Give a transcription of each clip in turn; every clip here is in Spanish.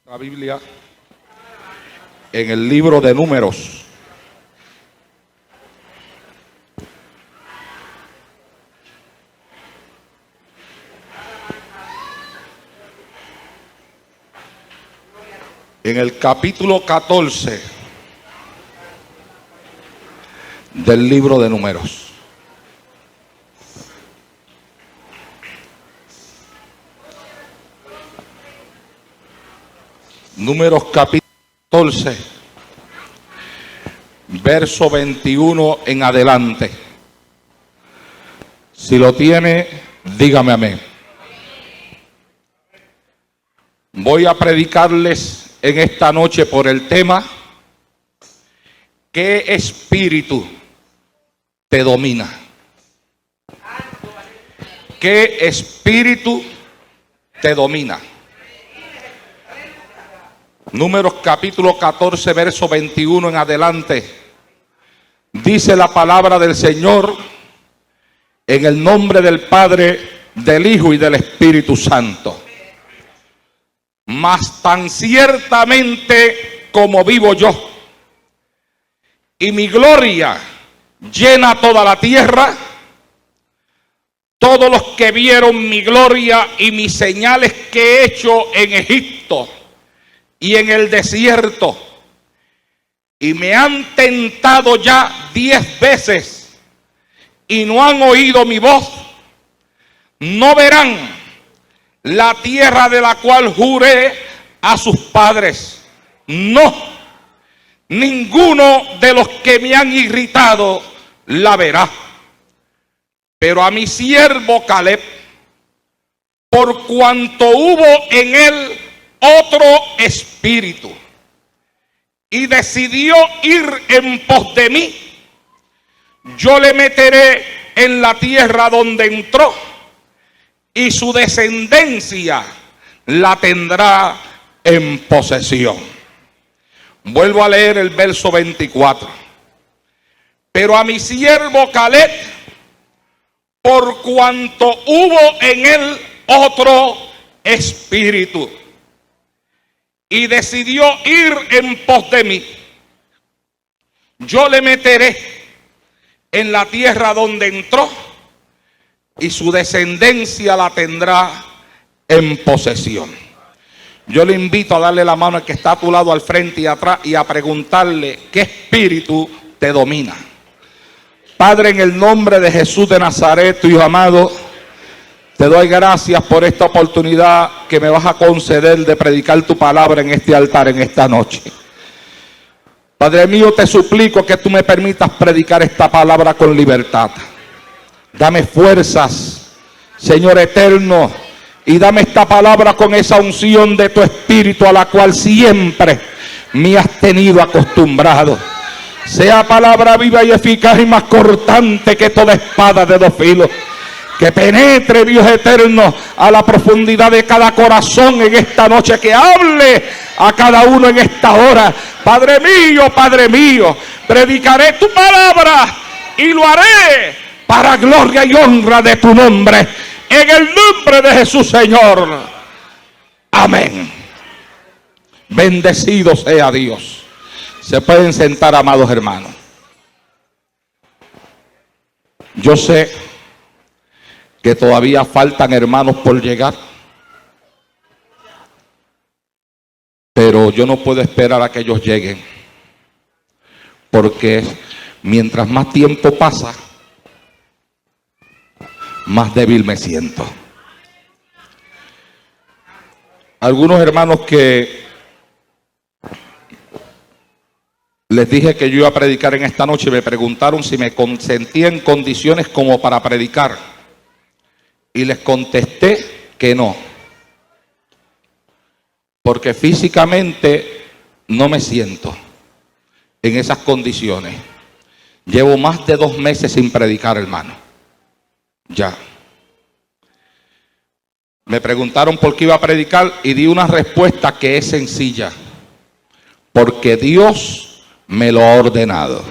La Biblia en el libro de Números. En el capítulo 14 del libro de Números. Números capítulo 14, verso 21 en adelante. Si lo tiene, dígame amén. Voy a predicarles en esta noche por el tema: ¿qué espíritu te domina? ¿Qué espíritu te domina? Números capítulo 14, verso 21 en adelante. Dice la palabra del Señor: en el nombre del Padre, del Hijo y del Espíritu Santo. Mas tan ciertamente como vivo yo, y mi gloria llena toda la tierra, todos los que vieron mi gloria y mis señales que he hecho en Egipto y en el desierto, y me han tentado ya 10 veces y no han oído mi voz, no verán la tierra de la cual juré a sus padres. No, ninguno de los que me han irritado la verá. Pero a mi siervo Caleb, por cuanto hubo en él otro espíritu y decidió ir en pos de mí, yo le meteré en la tierra donde entró, y su descendencia la tendrá en posesión. Vuelvo a leer el verso 24. Pero a mi siervo Caleb, por cuanto hubo en él otro espíritu y decidió ir en pos de mí, yo le meteré en la tierra donde entró, y su descendencia la tendrá en posesión. Yo le invito a darle la mano al que está a tu lado, al frente y atrás, y a preguntarle: ¿qué espíritu te domina? Padre, en el nombre de Jesús de Nazaret, tu Hijo amado, te doy gracias por esta oportunidad que me vas a conceder de predicar tu palabra en este altar en esta noche. Padre mío, te suplico que tú me permitas predicar esta palabra con libertad. Dame fuerzas, Señor eterno, y dame esta palabra con esa unción de tu Espíritu a la cual siempre me has tenido acostumbrado. Sea palabra viva y eficaz y más cortante que toda espada de dos filos, que penetre, Dios eterno, a la profundidad de cada corazón en esta noche, que hable a cada uno en esta hora. Padre mío, predicaré tu palabra y lo haré para gloria y honra de tu nombre, en el nombre de Jesús, Señor. Amén. Bendecido sea Dios. Se pueden sentar, amados hermanos. Yo sé que todavía faltan hermanos por llegar, pero yo no puedo esperar a que ellos lleguen, porque mientras más tiempo pasa, más débil me siento. Algunos hermanos que les dije que yo iba a predicar en esta noche me preguntaron si me sentía en condiciones como para predicar, y les contesté que no, porque físicamente no me siento en esas condiciones. Llevo más de 2 meses sin predicar, hermano. Ya. Me preguntaron por qué iba a predicar y di una respuesta que es sencilla: porque Dios me lo ha ordenado.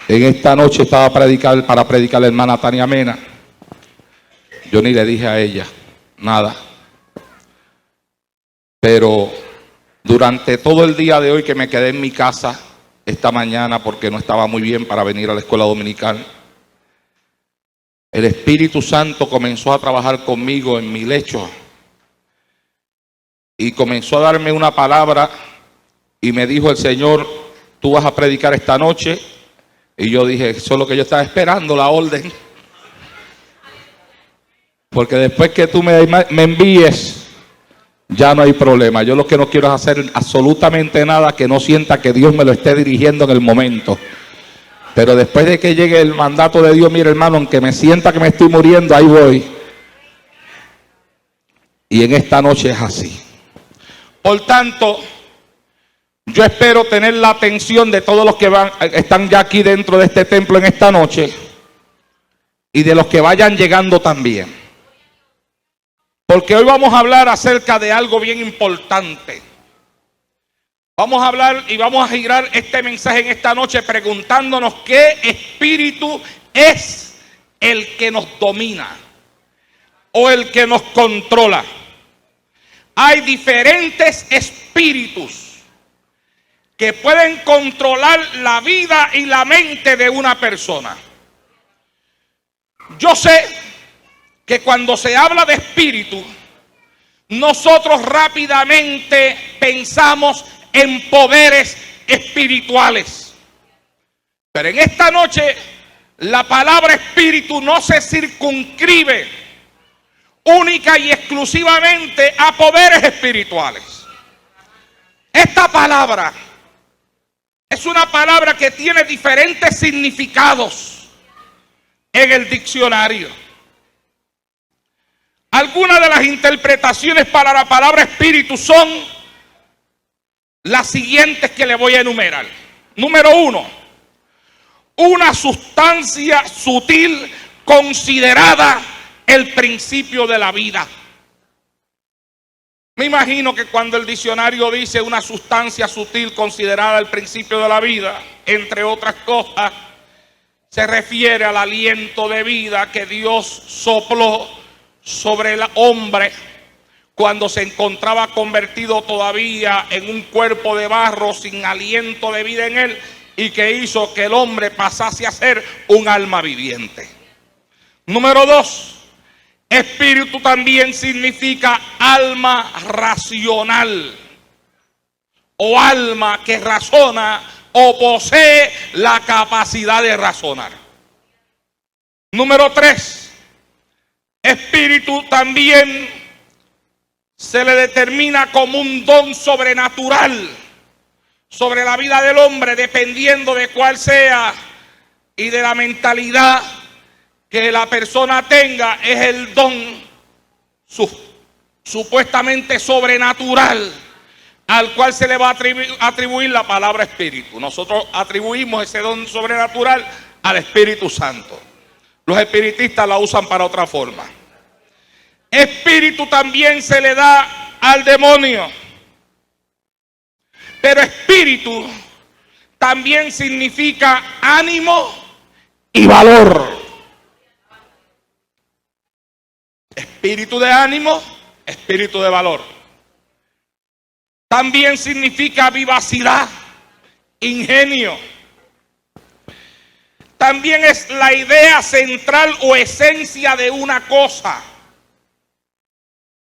En esta noche estaba para predicar la hermana Tania Mena. Yo ni le dije a ella nada. Pero durante todo el día de hoy que me quedé en mi casa esta mañana porque no estaba muy bien para venir a la escuela dominical, el Espíritu Santo comenzó a trabajar conmigo en mi lecho y comenzó a darme una palabra y me dijo el Señor: tú vas a predicar esta noche. Y yo dije: eso es lo que yo estaba esperando, la orden. Porque después que tú me envíes, ya no hay problema. Yo lo que no quiero es hacer absolutamente nada que no sienta que Dios me lo esté dirigiendo en el momento. Pero después de que llegue el mandato de Dios, mire hermano, aunque me sienta que me estoy muriendo, ahí voy. Y en esta noche es así. Por tanto, yo espero tener la atención de todos los que están ya aquí dentro de este templo en esta noche y de los que vayan llegando también. Porque hoy vamos a hablar acerca de algo bien importante. Vamos a hablar y vamos a girar este mensaje en esta noche preguntándonos qué espíritu es el que nos domina o el que nos controla. Hay diferentes espíritus que pueden controlar la vida y la mente de una persona. Yo sé que cuando se habla de espíritu, nosotros rápidamente pensamos en poderes espirituales. Pero en esta noche, la palabra espíritu no se circunscribe única y exclusivamente a poderes espirituales. Esta palabra es una palabra que tiene diferentes significados en el diccionario. Algunas de las interpretaciones para la palabra espíritu son las siguientes que le voy a enumerar. Número 1, una sustancia sutil considerada el principio de la vida. Me imagino que cuando el diccionario dice una sustancia sutil considerada el principio de la vida, entre otras cosas, se refiere al aliento de vida que Dios sopló sobre el hombre cuando se encontraba convertido todavía en un cuerpo de barro sin aliento de vida en él, y que hizo que el hombre pasase a ser un alma viviente. Número 2, espíritu también significa alma racional o alma que razona o posee la capacidad de razonar. Número 3, espíritu también se le determina como un don sobrenatural sobre la vida del hombre, dependiendo de cuál sea y de la mentalidad que la persona tenga. Es el don supuestamente sobrenatural al cual se le va a atribuir la palabra espíritu. Nosotros atribuimos ese don sobrenatural al Espíritu Santo. Los espiritistas la usan para otra forma. Espíritu también se le da al demonio. Pero espíritu también significa ánimo y valor. Espíritu de ánimo, espíritu de valor. También significa vivacidad, ingenio. También es la idea central o esencia de una cosa.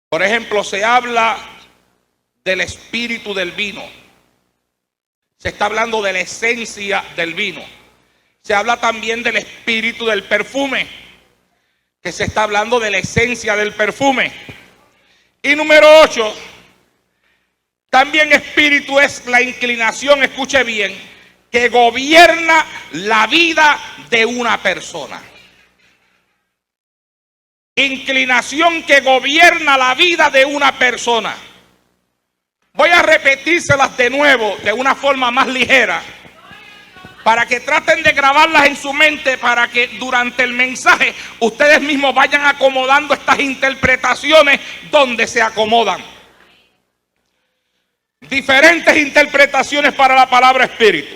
Por ejemplo, se habla del espíritu del vino. Se está hablando de la esencia del vino. Se habla también del espíritu del perfume, que se está hablando de la esencia del perfume. Y número 8, también espíritu es la inclinación, escuche bien, que gobierna la vida de una persona. Inclinación que gobierna la vida de una persona. Voy a repetírselas de nuevo de una forma más ligera, para que traten de grabarlas en su mente, para que durante el mensaje ustedes mismos vayan acomodando estas interpretaciones donde se acomodan. Diferentes interpretaciones para la palabra espíritu.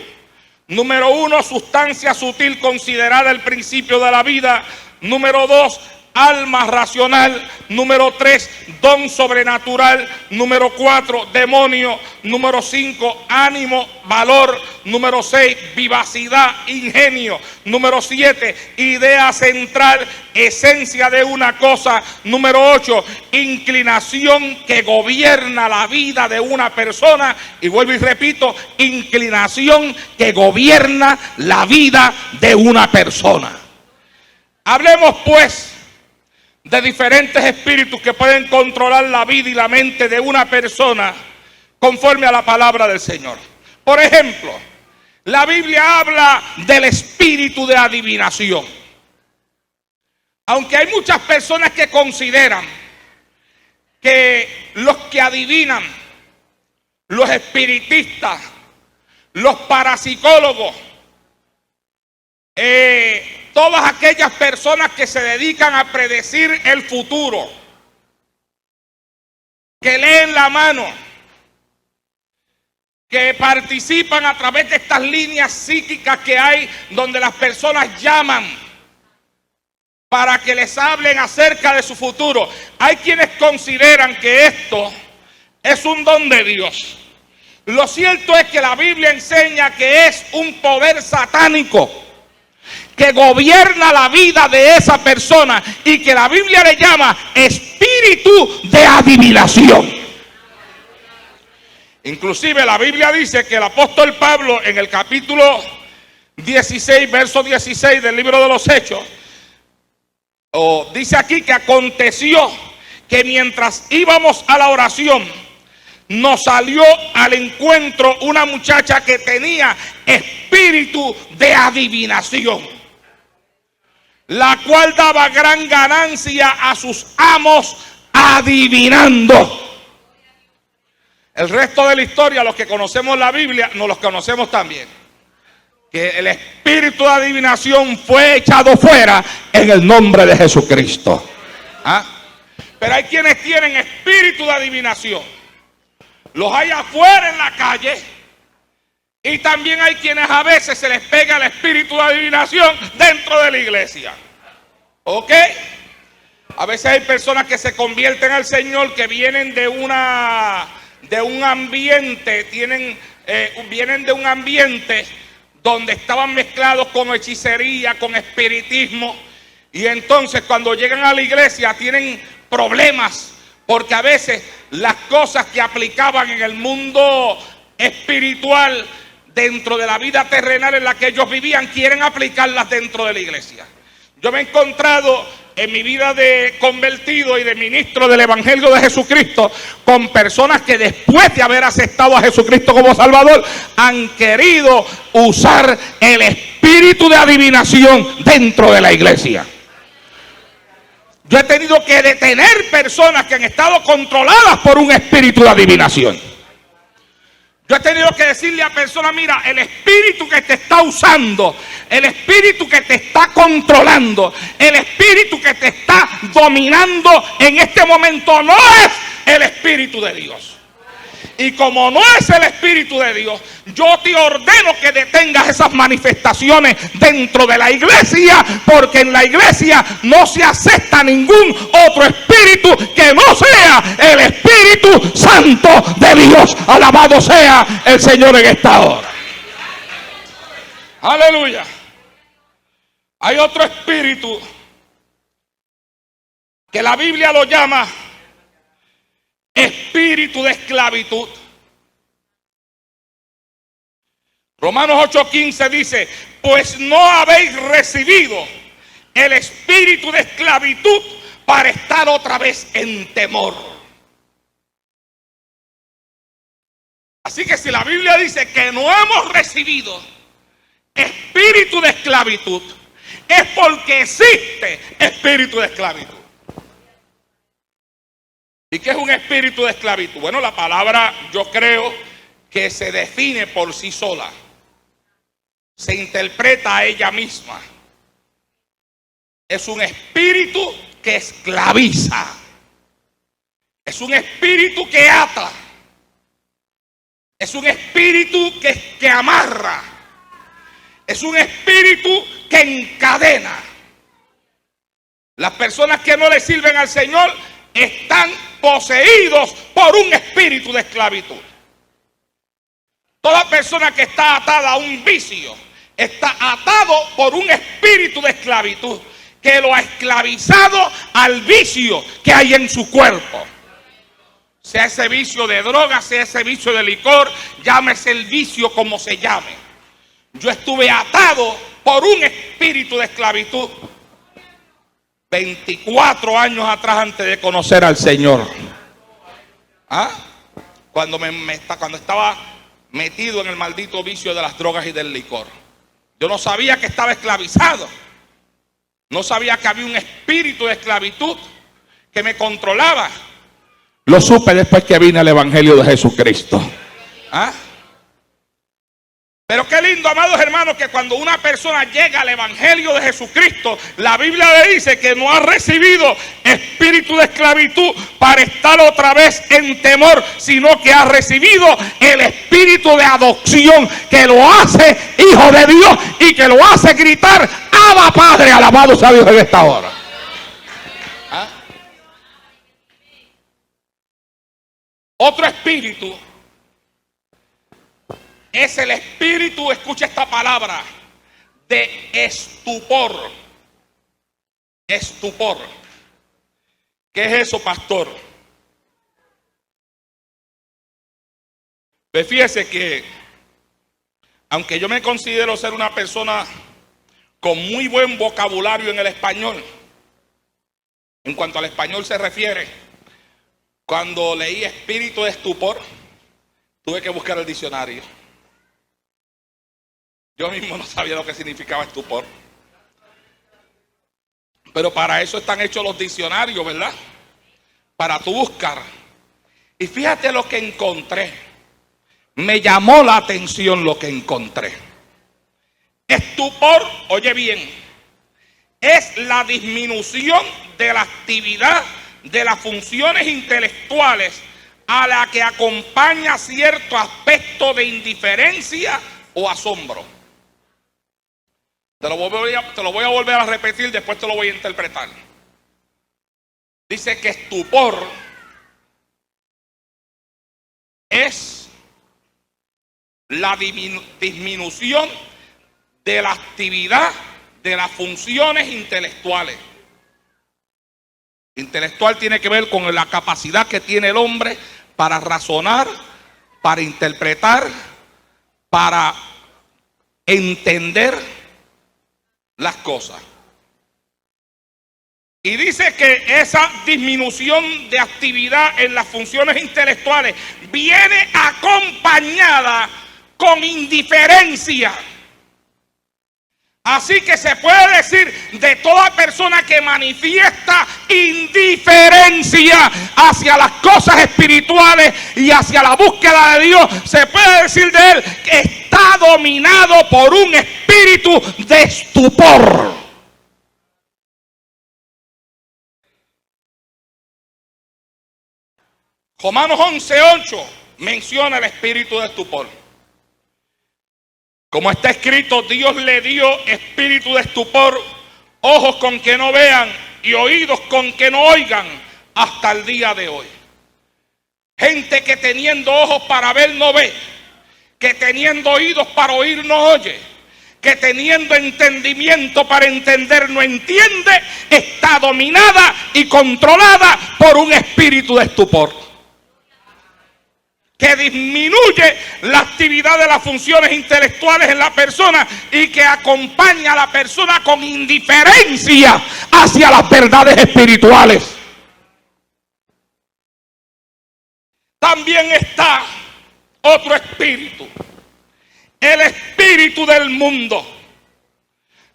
Número 1, sustancia sutil considerada el principio de la vida. Número 2, alma racional. Número 3, don sobrenatural. Número 4, demonio. Número 5, ánimo, valor. Número 6, vivacidad, ingenio. Número 7, idea central, esencia de una cosa. Número 8, inclinación que gobierna la vida de una persona. Y vuelvo y repito, inclinación que gobierna la vida de una persona. Hablemos pues de diferentes espíritus que pueden controlar la vida y la mente de una persona conforme a la palabra del Señor. Por ejemplo, la Biblia habla del espíritu de adivinación. Aunque hay muchas personas que consideran que los que adivinan, los espiritistas, los parapsicólogos, todas aquellas personas que se dedican a predecir el futuro, que leen la mano, que participan a través de estas líneas psíquicas que hay, donde las personas llaman para que les hablen acerca de su futuro. Hay quienes consideran que esto es un don de Dios. Lo cierto es que la Biblia enseña que es un poder satánico que gobierna la vida de esa persona y que la Biblia le llama espíritu de adivinación. Inclusive la Biblia dice que el apóstol Pablo en el capítulo 16, verso 16 del libro de los Hechos, dice aquí que aconteció que mientras íbamos a la oración, nos salió al encuentro una muchacha que tenía espíritu de adivinación, la cual daba gran ganancia a sus amos adivinando. El resto de la historia, los que conocemos la Biblia, nos los conocemos también. Que el espíritu de adivinación fue echado fuera en el nombre de Jesucristo. ¿Ah? Pero hay quienes tienen espíritu de adivinación. Los hay afuera en la calle. Y también hay quienes a veces se les pega el espíritu de adivinación dentro de la iglesia. ¿Ok? A veces hay personas que se convierten al Señor, que vienen de un ambiente, vienen de un ambiente donde estaban mezclados con hechicería, con espiritismo. Y entonces cuando llegan a la iglesia tienen problemas, porque a veces las cosas que aplicaban en el mundo espiritual, dentro de la vida terrenal en la que ellos vivían, quieren aplicarlas dentro de la iglesia. Yo me he encontrado en mi vida de convertido y de ministro del Evangelio de Jesucristo con personas que después de haber aceptado a Jesucristo como Salvador han querido usar el espíritu de adivinación dentro de la iglesia. Yo he tenido que detener personas que han estado controladas por un espíritu de adivinación. Yo he tenido que decirle a personas: mira, el espíritu que te está usando, el espíritu que te está controlando, el espíritu que te está dominando en este momento no es el espíritu de Dios. Y como no es el espíritu de Dios, yo te ordeno que detengas esas manifestaciones dentro de la iglesia, porque en la iglesia no se acepta ningún otro espíritu que no sea el Espíritu Santo de Dios. Alabado sea el Señor en esta hora. Aleluya. Hay otro espíritu que la Biblia lo llama espíritu de esclavitud. Romanos 8:15 dice: pues no habéis recibido el espíritu de esclavitud para estar otra vez en temor. Así que si la Biblia dice que no hemos recibido espíritu de esclavitud, es porque existe espíritu de esclavitud. ¿Y qué es un espíritu de esclavitud? Bueno, la palabra yo creo que se define por sí sola. Se interpreta a ella misma. Es un espíritu que esclaviza. Es un espíritu que ata. Es un espíritu que amarra. Es un espíritu que encadena. Las personas que no le sirven al Señor están poseídos por un espíritu de esclavitud. Toda persona que está atada a un vicio está atado por un espíritu de esclavitud que lo ha esclavizado al vicio que hay en su cuerpo. Sea ese vicio de droga, sea ese vicio de licor, llámese el vicio como se llame. Yo estuve atado por un espíritu de esclavitud 24 años atrás antes de conocer al Señor. Cuando estaba metido en el maldito vicio de las drogas y del licor. Yo no sabía que estaba esclavizado. No sabía que había un espíritu de esclavitud que me controlaba. Lo supe después que vine al Evangelio de Jesucristo. Pero qué lindo, amados hermanos, que cuando una persona llega al Evangelio de Jesucristo, la Biblia le dice que no ha recibido espíritu de esclavitud para estar otra vez en temor, sino que ha recibido el espíritu de adopción que lo hace hijo de Dios y que lo hace gritar: Abba Padre, alabado sea Dios en esta hora. Otro espíritu es el espíritu, escucha esta palabra, de estupor. Estupor. ¿Qué es eso, pastor? Pues fíjese que, aunque yo me considero ser una persona con muy buen vocabulario en el español, en cuanto al español se refiere, cuando leí espíritu de estupor, tuve que buscar el diccionario. Yo mismo no sabía lo que significaba estupor. Pero para eso están hechos los diccionarios, ¿verdad? Para tú buscar. Y fíjate lo que encontré. Me llamó la atención lo que encontré. Estupor, oye bien, es la disminución de la actividad de las funciones intelectuales a la que acompaña cierto aspecto de indiferencia o asombro. Te lo voy a volver a repetir, después te lo voy a interpretar. Dice que estupor es la disminución de la actividad de las funciones intelectuales. Intelectual tiene que ver con la capacidad que tiene el hombre para razonar, para interpretar, para entender las cosas. Y dice que esa disminución de actividad en las funciones intelectuales viene acompañada con indiferencia. Así que se puede decir de toda persona que manifiesta indiferencia hacia las cosas espirituales y hacia la búsqueda de Dios, se puede decir de él que está dominado por un espíritu de estupor. Romanos 11:8 menciona el espíritu de estupor. Como está escrito, Dios le dio espíritu de estupor, ojos con que no vean y oídos con que no oigan hasta el día de hoy. Gente que teniendo ojos para ver no ve, que teniendo oídos para oír no oye, que teniendo entendimiento para entender no entiende, está dominada y controlada por un espíritu de estupor, que disminuye la actividad de las funciones intelectuales en la persona y que acompaña a la persona con indiferencia hacia las verdades espirituales. También está otro espíritu, el espíritu del mundo.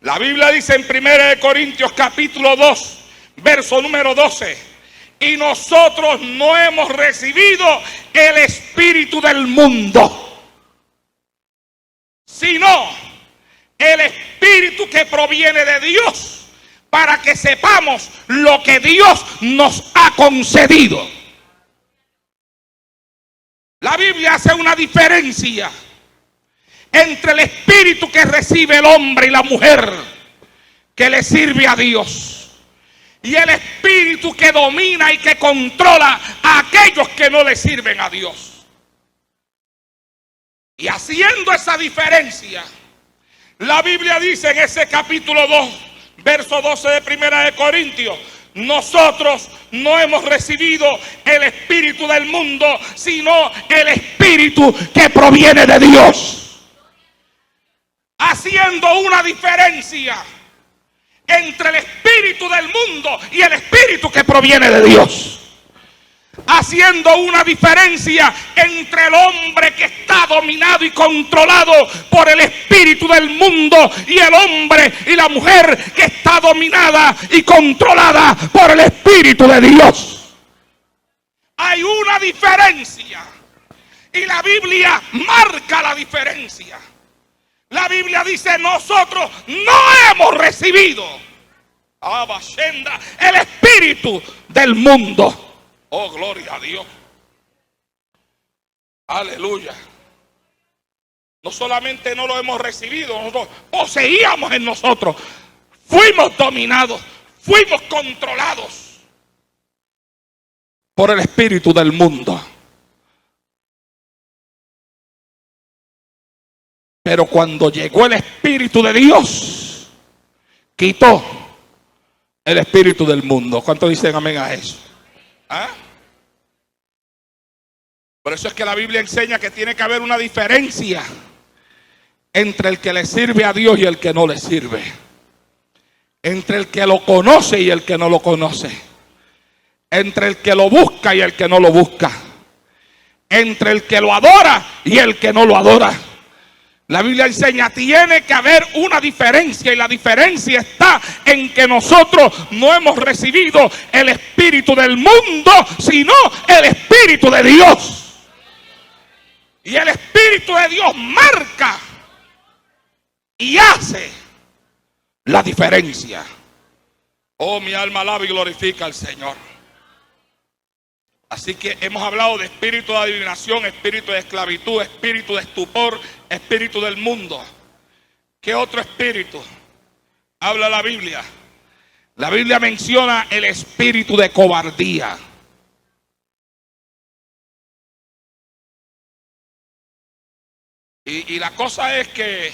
La Biblia dice en 1 Corintios capítulo 2, verso número 12: y nosotros no hemos recibido el espíritu del mundo, sino el espíritu que proviene de Dios, para que sepamos lo que Dios nos ha concedido. La Biblia hace una diferencia entre el espíritu que recibe el hombre y la mujer que le sirve a Dios, y el espíritu que domina y que controla a aquellos que no le sirven a Dios. Y haciendo esa diferencia, la Biblia dice en ese capítulo 2, verso 12 de Primera de Corintios: nosotros no hemos recibido el espíritu del mundo, sino el espíritu que proviene de Dios. Haciendo una diferencia entre el espíritu del mundo y el espíritu que proviene de Dios. Haciendo una diferencia entre el hombre que está dominado y controlado por el espíritu del mundo y el hombre y la mujer que está dominada y controlada por el espíritu de Dios. Hay una diferencia y la Biblia marca la diferencia. La Biblia dice: nosotros no hemos recibido el espíritu del mundo. Oh, gloria a Dios. Aleluya. No solamente no lo hemos recibido, nosotros poseíamos en nosotros. Fuimos dominados, fuimos controlados por el espíritu del mundo. Pero cuando llegó el espíritu de Dios, quitó el espíritu del mundo. ¿Cuántos dicen amén a eso? ¿Ah? Por eso es que la Biblia enseña que tiene que haber una diferencia entre el que le sirve a Dios y el que no le sirve, entre el que lo conoce y el que no lo conoce, entre el que lo busca y el que no lo busca, entre el que lo adora y el que no lo adora. La Biblia enseña, tiene que haber una diferencia, y la diferencia está en que nosotros no hemos recibido el espíritu del mundo, sino el espíritu de Dios. Y el espíritu de Dios marca y hace la diferencia. Oh, mi alma alaba y glorifica al Señor. Así que hemos hablado de espíritu de adivinación, espíritu de esclavitud, espíritu de estupor, espíritu del mundo. ¿Qué otro espíritu habla la Biblia? La Biblia menciona el espíritu de cobardía. Y la cosa es que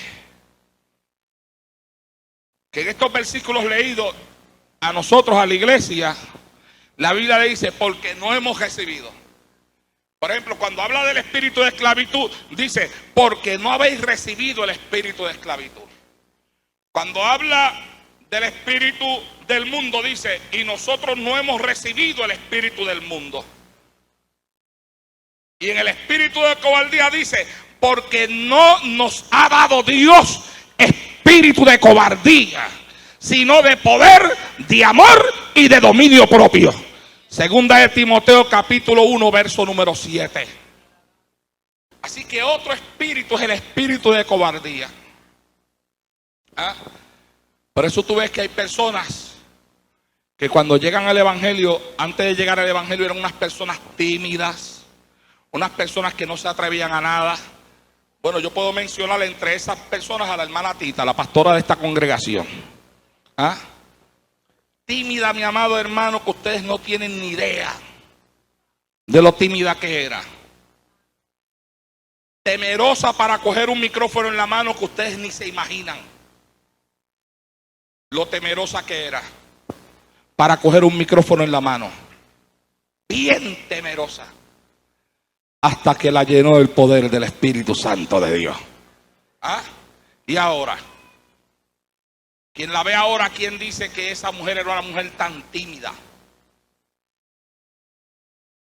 en estos versículos leídos a nosotros, a la iglesia, la Biblia le dice: porque no hemos recibido. Por ejemplo, cuando habla del espíritu de esclavitud, dice: porque no habéis recibido el espíritu de esclavitud. Cuando habla del espíritu del mundo, dice: y nosotros no hemos recibido el espíritu del mundo. Y en el espíritu de cobardía dice: porque no nos ha dado Dios espíritu de cobardía, sino de poder, de amor y de dominio propio. Segunda de Timoteo capítulo 1, verso número 7. Así que otro espíritu es el espíritu de cobardía. ¿Ah? Por eso tú ves que hay personas que cuando llegan al evangelio, antes de llegar al evangelio, eran unas personas tímidas, unas personas que no se atrevían a nada. Bueno, yo puedo mencionar entre esas personas a la hermana Tita, la pastora de esta congregación. ¿Ah? Tímida, mi amado hermano, que ustedes no tienen ni idea de lo tímida que era. Temerosa para coger un micrófono en la mano que ustedes ni se imaginan lo temerosa que era para coger un micrófono en la mano. Bien temerosa. Hasta que la llenó el poder del Espíritu Santo de Dios. ¿Ah? Y ahora, quien la ve ahora, ¿quién dice que esa mujer era una mujer tan tímida?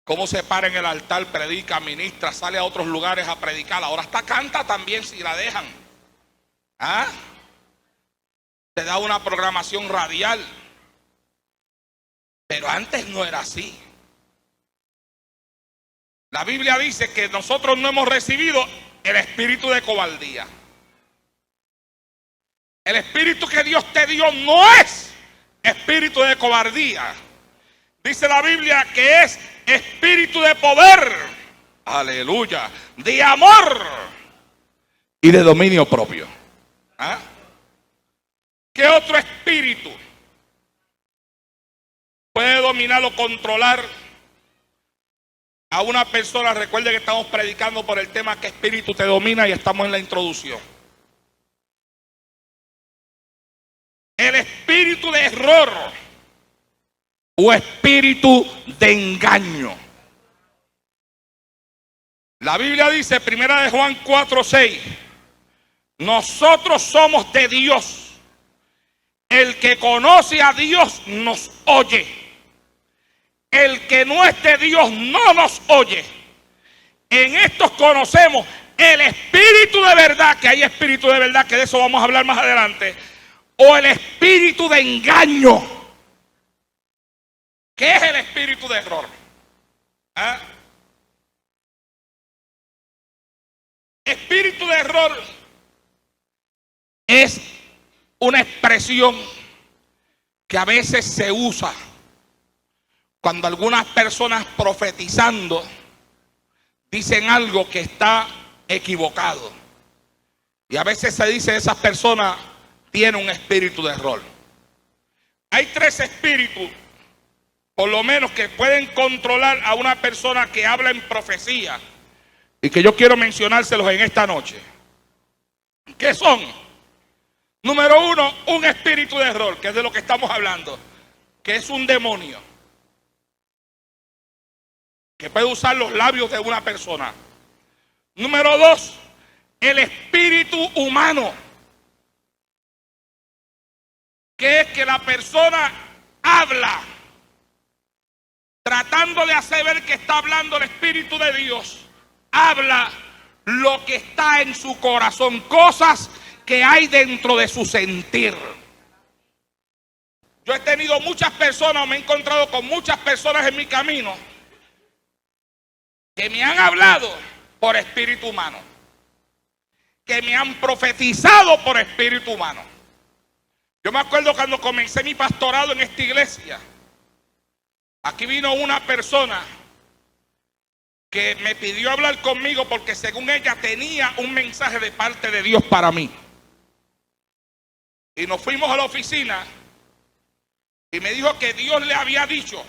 ¿Cómo se para en el altar, predica, ministra, sale a otros lugares a predicar? Ahora hasta canta también si la dejan. ¿Ah? Se da una programación radial. Pero antes no era así. La Biblia dice que nosotros no hemos recibido el espíritu de cobardía. El espíritu que Dios te dio no es espíritu de cobardía. Dice la Biblia que es espíritu de poder, aleluya, de amor y de dominio propio. ¿Ah? ¿Qué otro espíritu puede dominar o controlar a una persona? Recuerde que estamos predicando por el tema ¿qué espíritu te domina? Y estamos en la introducción. El espíritu de error o espíritu de engaño. La Biblia dice, 1 Juan 4:6, nosotros somos de Dios. El que conoce a Dios nos oye. El que no es de Dios no nos oye. En estos conocemos el espíritu de verdad, que hay espíritu de verdad, que de eso vamos a hablar más adelante, o el espíritu de engaño. ¿Qué es el espíritu de error? ¿Ah? Espíritu de error es una expresión que a veces se usa cuando algunas personas profetizando dicen algo que está equivocado. Y a veces se dice esas personas tienen un espíritu de error. Hay 3 espíritus, por lo menos, que pueden controlar a una persona que habla en profecía. Y que yo quiero mencionárselos en esta noche. ¿Qué son? Número 1, un espíritu de error, que es de lo que estamos hablando, que es un demonio, que puede usar los labios de una persona. Número 2, el espíritu humano, que es que la persona habla, tratando de hacer ver que está hablando el Espíritu de Dios. Habla lo que está en su corazón, cosas que hay dentro de su sentir. Yo he tenido muchas personas, me he encontrado con muchas personas en mi camino que me han hablado por espíritu humano, que me han profetizado por espíritu humano. Yo me acuerdo cuando comencé mi pastorado en esta iglesia, aquí vino una persona que me pidió hablar conmigo porque según ella tenía un mensaje de parte de Dios para mí. Y nos fuimos a la oficina y me dijo que Dios le había dicho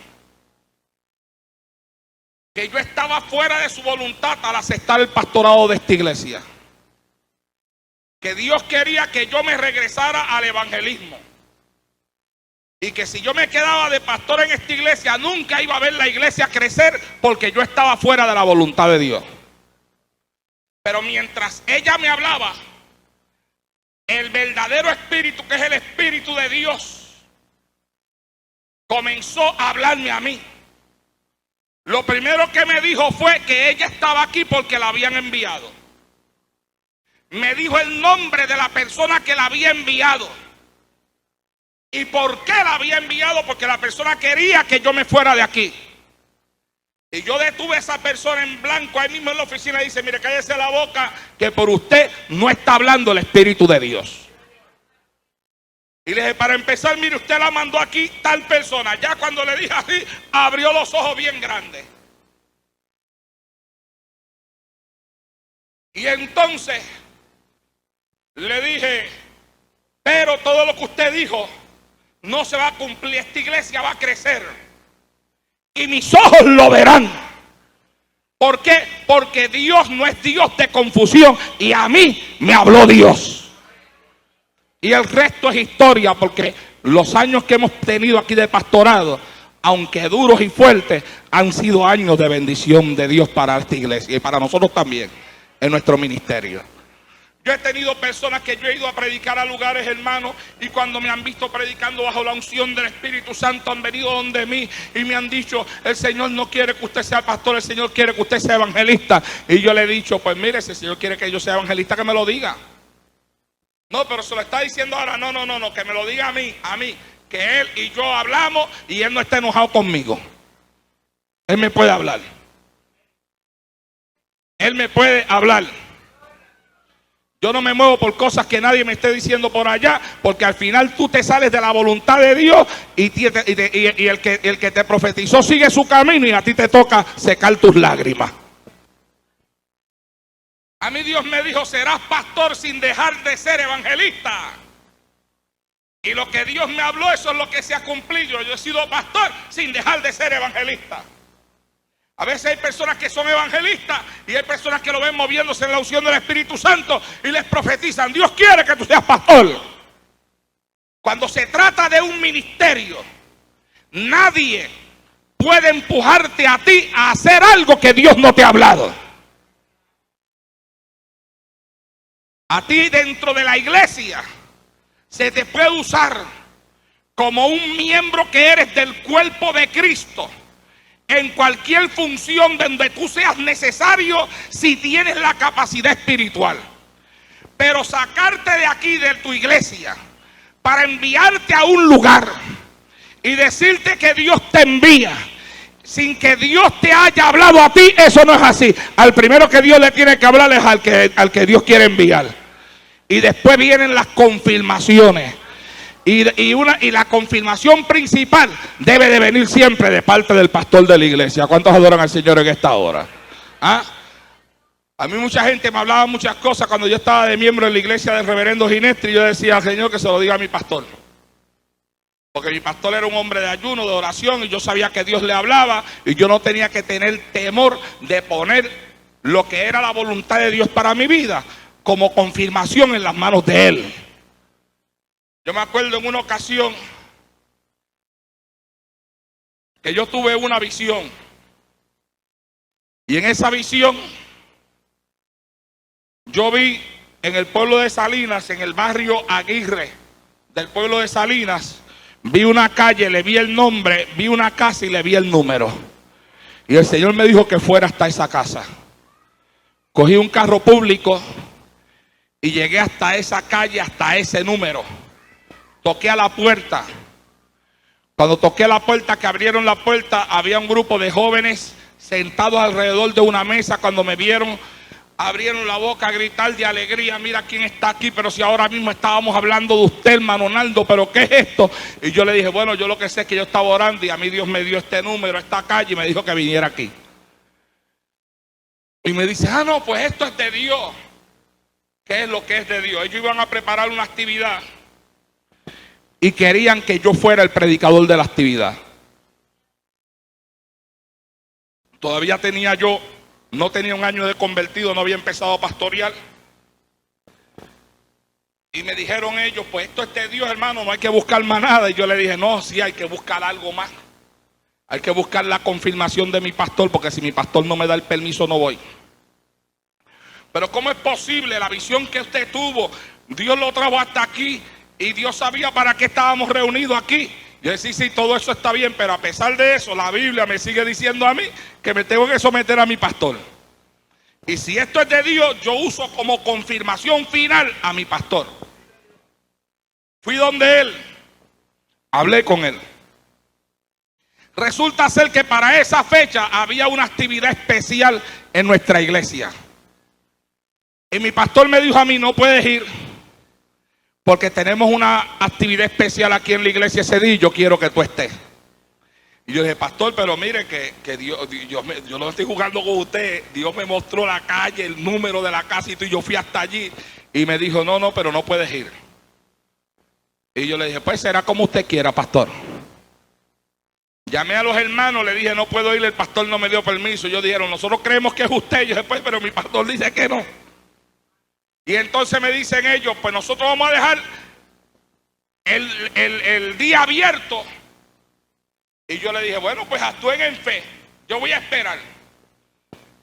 que yo estaba fuera de su voluntad al aceptar el pastorado de esta iglesia. Que Dios quería que yo me regresara al evangelismo. Y que si yo me quedaba de pastor en esta iglesia, nunca iba a ver la iglesia crecer porque yo estaba fuera de la voluntad de Dios. Pero mientras ella me hablaba, el verdadero espíritu, que es el Espíritu de Dios, comenzó a hablarme a mí. Lo primero que me dijo fue que ella estaba aquí porque la habían enviado. Me dijo el nombre de la persona que la había enviado. ¿Y por qué la había enviado? Porque la persona quería que yo me fuera de aquí. Y yo detuve a esa persona en blanco ahí mismo en la oficina y dice, mire, cállese la boca, que por usted no está hablando el Espíritu de Dios. Y le dije, para empezar, mire, usted la mandó aquí tal persona. Ya cuando le dije así, abrió los ojos bien grandes. Y entonces le dije, pero todo lo que usted dijo no se va a cumplir. Esta iglesia va a crecer y mis ojos lo verán. ¿Por qué? Porque Dios no es Dios de confusión y a mí me habló Dios. Y el resto es historia, porque los años que hemos tenido aquí de pastorado, aunque duros y fuertes, han sido años de bendición de Dios para esta iglesia y para nosotros también en nuestro ministerio. Yo he tenido personas que yo he ido a predicar a lugares, hermanos, y cuando me han visto predicando bajo la unción del Espíritu Santo, han venido donde mí y me han dicho, el Señor no quiere que usted sea pastor, el Señor quiere que usted sea evangelista. Y yo le he dicho, pues mire, si el Señor quiere que yo sea evangelista, que me lo diga. No, pero se lo está diciendo ahora, no, que me lo diga a mí, que él y yo hablamos y él no está enojado conmigo. Él me puede hablar. Él me puede hablar. Yo no me muevo por cosas que nadie me esté diciendo por allá, porque al final tú te sales de la voluntad de Dios y el que te profetizó sigue su camino y a ti te toca secar tus lágrimas. A mí Dios me dijo, serás pastor sin dejar de ser evangelista. Y lo que Dios me habló, eso es lo que se ha cumplido. Yo he sido pastor sin dejar de ser evangelista. A veces hay personas que son evangelistas y hay personas que lo ven moviéndose en la unción del Espíritu Santo y les profetizan, Dios quiere que tú seas pastor. Cuando se trata de un ministerio, nadie puede empujarte a ti a hacer algo que Dios no te ha hablado. A ti dentro de la iglesia se te puede usar como un miembro que eres del cuerpo de Cristo en cualquier función donde tú seas necesario si tienes la capacidad espiritual. Pero sacarte de aquí, de tu iglesia, para enviarte a un lugar y decirte que Dios te envía sin que Dios te haya hablado a ti, eso no es así. Al primero que Dios le tiene que hablar es al que Dios quiere enviar. Y después vienen las confirmaciones. Y la confirmación principal debe de venir siempre de parte del pastor de la iglesia. ¿Cuántos adoran al Señor en esta hora? ¿Ah? A mí mucha gente me hablaba muchas cosas cuando yo estaba de miembro en la iglesia del reverendo Ginestri. Yo decía al Señor que se lo diga a mi pastor. Porque mi pastor era un hombre de ayuno, de oración, y yo sabía que Dios le hablaba y yo no tenía que tener temor de poner lo que era la voluntad de Dios para mi vida como confirmación en las manos de Él. Yo me acuerdo en una ocasión que yo tuve una visión. Y en esa visión yo vi en el pueblo de Salinas, en el barrio Aguirre del pueblo de Salinas, vi una calle, le vi el nombre, vi una casa y le vi el número. Y el Señor me dijo que fuera hasta esa casa. Cogí un carro público y llegué hasta esa calle, hasta ese número. Toqué a la puerta. Cuando toqué la puerta, que abrieron la puerta, había un grupo de jóvenes sentados alrededor de una mesa. Cuando me vieron, abrieron la boca a gritar de alegría. Mira quién está aquí, pero si ahora mismo estábamos hablando de usted, hermano Naldo, pero ¿qué es esto? Y yo le dije, bueno, yo lo que sé es que yo estaba orando y a mí Dios me dio este número, esta calle, y me dijo que viniera aquí. Y me dice, no, pues esto es de Dios. ¿Qué es lo que es de Dios? Ellos iban a preparar una actividad y querían que yo fuera el predicador de la actividad. Todavía no tenía un año de convertido, no había empezado a pastorear. Y me dijeron ellos, pues esto es de Dios, hermano, no hay que buscar más nada. Y yo le dije, no, sí hay que buscar algo más. Hay que buscar la confirmación de mi pastor, porque si mi pastor no me da el permiso, no voy. Pero ¿cómo es posible? La visión que usted tuvo, Dios lo trajo hasta aquí y Dios sabía para qué estábamos reunidos aquí. Yo decía, sí, todo eso está bien, pero a pesar de eso, la Biblia me sigue diciendo a mí que me tengo que someter a mi pastor. Y si esto es de Dios, yo uso como confirmación final a mi pastor. Fui donde él, hablé con él. Resulta ser que para esa fecha había una actividad especial en nuestra iglesia. Y mi pastor me dijo a mí, no puedes ir porque tenemos una actividad especial aquí en la iglesia ese día y yo quiero que tú estés. Y yo dije, pastor, pero mire que Dios, yo no estoy jugando con usted. Dios me mostró la calle, el número de la casa y yo fui hasta allí. Y me dijo, no, pero no puedes ir. Y yo le dije, pues será como usted quiera, pastor. Llamé a los hermanos, le dije, no puedo ir, el pastor no me dio permiso. Ellos dijeron, nosotros creemos que es usted. Yo dije, pues, pero mi pastor dice que no. Y entonces me dicen ellos, pues nosotros vamos a dejar el día abierto. Y yo le dije, bueno, pues actúen en fe. Yo voy a esperar.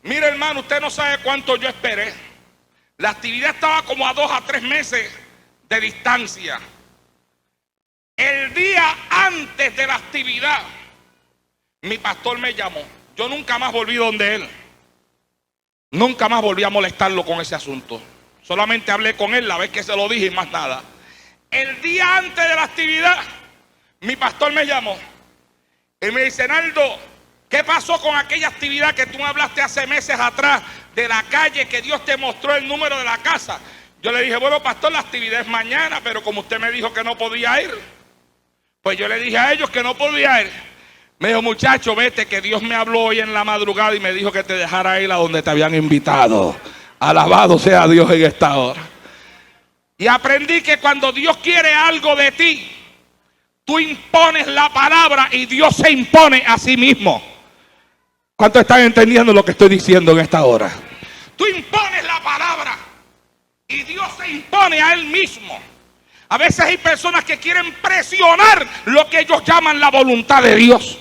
Mire, hermano, usted no sabe cuánto yo esperé. La actividad estaba como a 2 a 3 meses de distancia. El día antes de la actividad, mi pastor me llamó. Yo nunca más volví donde él. Nunca más volví a molestarlo con ese asunto. Solamente hablé con él la vez que se lo dije y más nada. El día antes de la actividad, mi pastor me llamó y me dice, Naldo, ¿qué pasó con aquella actividad que tú me hablaste hace meses atrás de la calle que Dios te mostró el número de la casa? Yo le dije, bueno, pastor, la actividad es mañana, pero como usted me dijo que no podía ir, pues yo le dije a ellos que no podía ir. Me dijo, muchacho, vete, que Dios me habló hoy en la madrugada y me dijo que te dejara ir a donde te habían invitado. Alabado sea Dios en esta hora. Y aprendí que cuando Dios quiere algo de ti, tú impones la palabra y Dios se impone a sí mismo. ¿Cuántos están entendiendo lo que estoy diciendo en esta hora? Tú impones la palabra y Dios se impone a Él mismo. A veces hay personas que quieren presionar lo que ellos llaman la voluntad de Dios.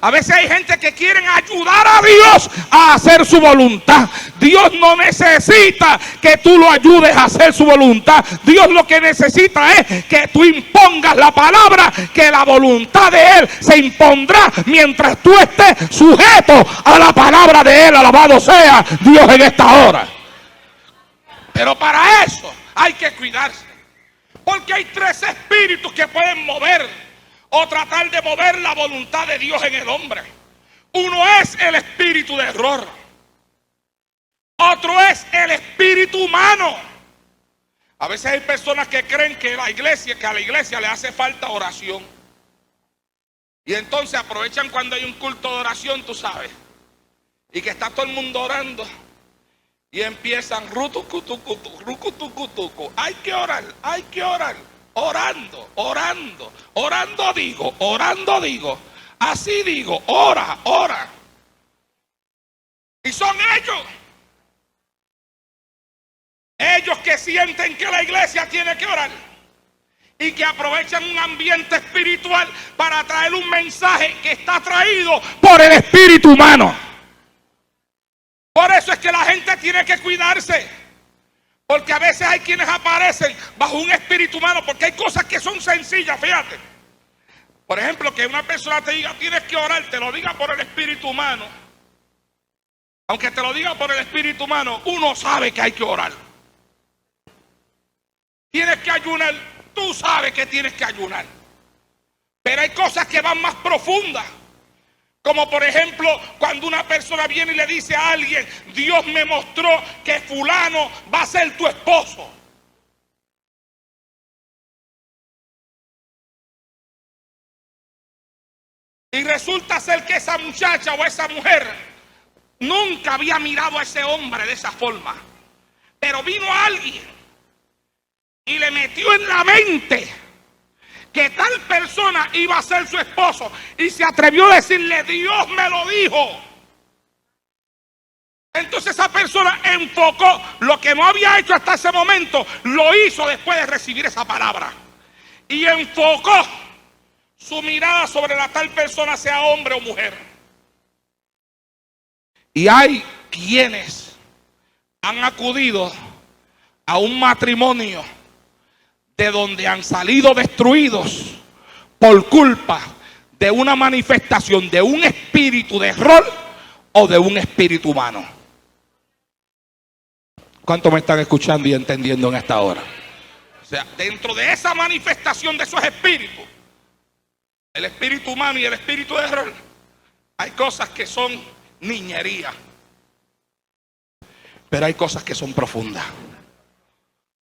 A veces hay gente que quiere ayudar a Dios a hacer su voluntad. Dios no necesita que tú lo ayudes a hacer su voluntad. Dios lo que necesita es que tú impongas la palabra, que la voluntad de Él se impondrá mientras tú estés sujeto a la palabra de Él. Alabado sea Dios en esta hora. Pero para eso hay que cuidarse. Porque hay tres espíritus que pueden mover o tratar de mover la voluntad de Dios en el hombre. Uno es el espíritu de error. Otro es el espíritu humano. A veces hay personas que creen que a la iglesia le hace falta oración. Y entonces aprovechan cuando hay un culto de oración, tú sabes, y que está todo el mundo orando. Y empiezan rutucutucutu, rucutucutucu. Hay que orar, hay que orar. Orando digo. Así digo, ora. Y son ellos que sienten que la iglesia tiene que orar. Y que aprovechan un ambiente espiritual para traer un mensaje que está traído por el espíritu humano. Por eso es que la gente tiene que cuidarse. Porque a veces hay quienes aparecen bajo un espíritu humano, porque hay cosas que son sencillas, fíjate. Por ejemplo, que una persona te diga, tienes que orar, te lo diga por el espíritu humano. Aunque te lo diga por el espíritu humano, uno sabe que hay que orar. Tienes que ayunar, tú sabes que tienes que ayunar. Pero hay cosas que van más profundas. Como por ejemplo, cuando una persona viene y le dice a alguien, Dios me mostró que fulano va a ser tu esposo. Y resulta ser que esa muchacha o esa mujer nunca había mirado a ese hombre de esa forma. Pero vino alguien y le metió en la mente que tal persona iba a ser su esposo, y se atrevió a decirle, Dios me lo dijo. Entonces esa persona enfocó lo que no había hecho hasta ese momento, lo hizo después de recibir esa palabra. Y enfocó su mirada sobre la tal persona, sea hombre o mujer. Y hay quienes han acudido a un matrimonio de donde han salido destruidos por culpa de una manifestación de un espíritu de error o de un espíritu humano. ¿Cuántos me están escuchando y entendiendo en esta hora? O sea, dentro de esa manifestación de esos espíritus, el espíritu humano y el espíritu de error, hay cosas que son niñería, pero hay cosas que son profundas.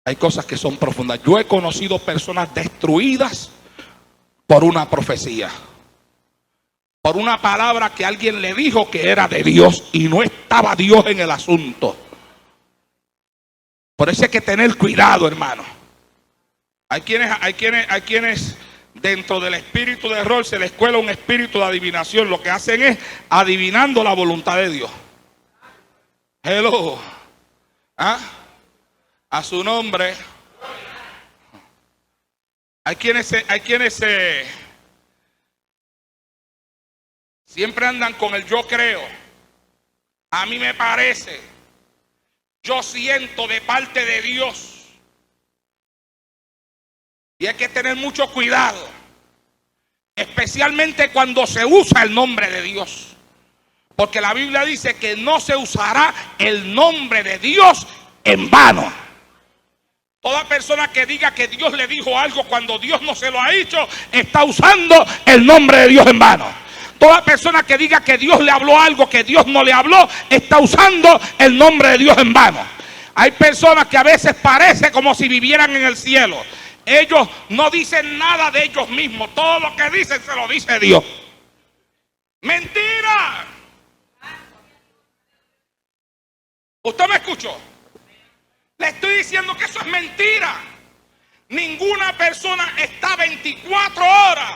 Hay cosas que son profundas. Yo he conocido personas destruidas por una profecía, por una palabra que alguien le dijo que era de Dios y no estaba Dios en el asunto. Por eso hay que tener cuidado, hermano. Hay quienes dentro del espíritu de error se les cuela un espíritu de adivinación. Lo que hacen es adivinando la voluntad de Dios. Hello. ¿Ah? A su nombre. Hay quienes siempre andan con el yo creo. A mí me parece. Yo siento de parte de Dios. Y hay que tener mucho cuidado. Especialmente cuando se usa el nombre de Dios. Porque la Biblia dice que no se usará el nombre de Dios en vano. Toda persona que diga que Dios le dijo algo cuando Dios no se lo ha dicho, está usando el nombre de Dios en vano. Toda persona que diga que Dios le habló algo que Dios no le habló, está usando el nombre de Dios en vano. Hay personas que a veces parece como si vivieran en el cielo. Ellos no dicen nada de ellos mismos. Todo lo que dicen se lo dice Dios. ¡Mentira! ¿Usted me escuchó? Le estoy diciendo que eso es mentira. Ninguna persona está 24 horas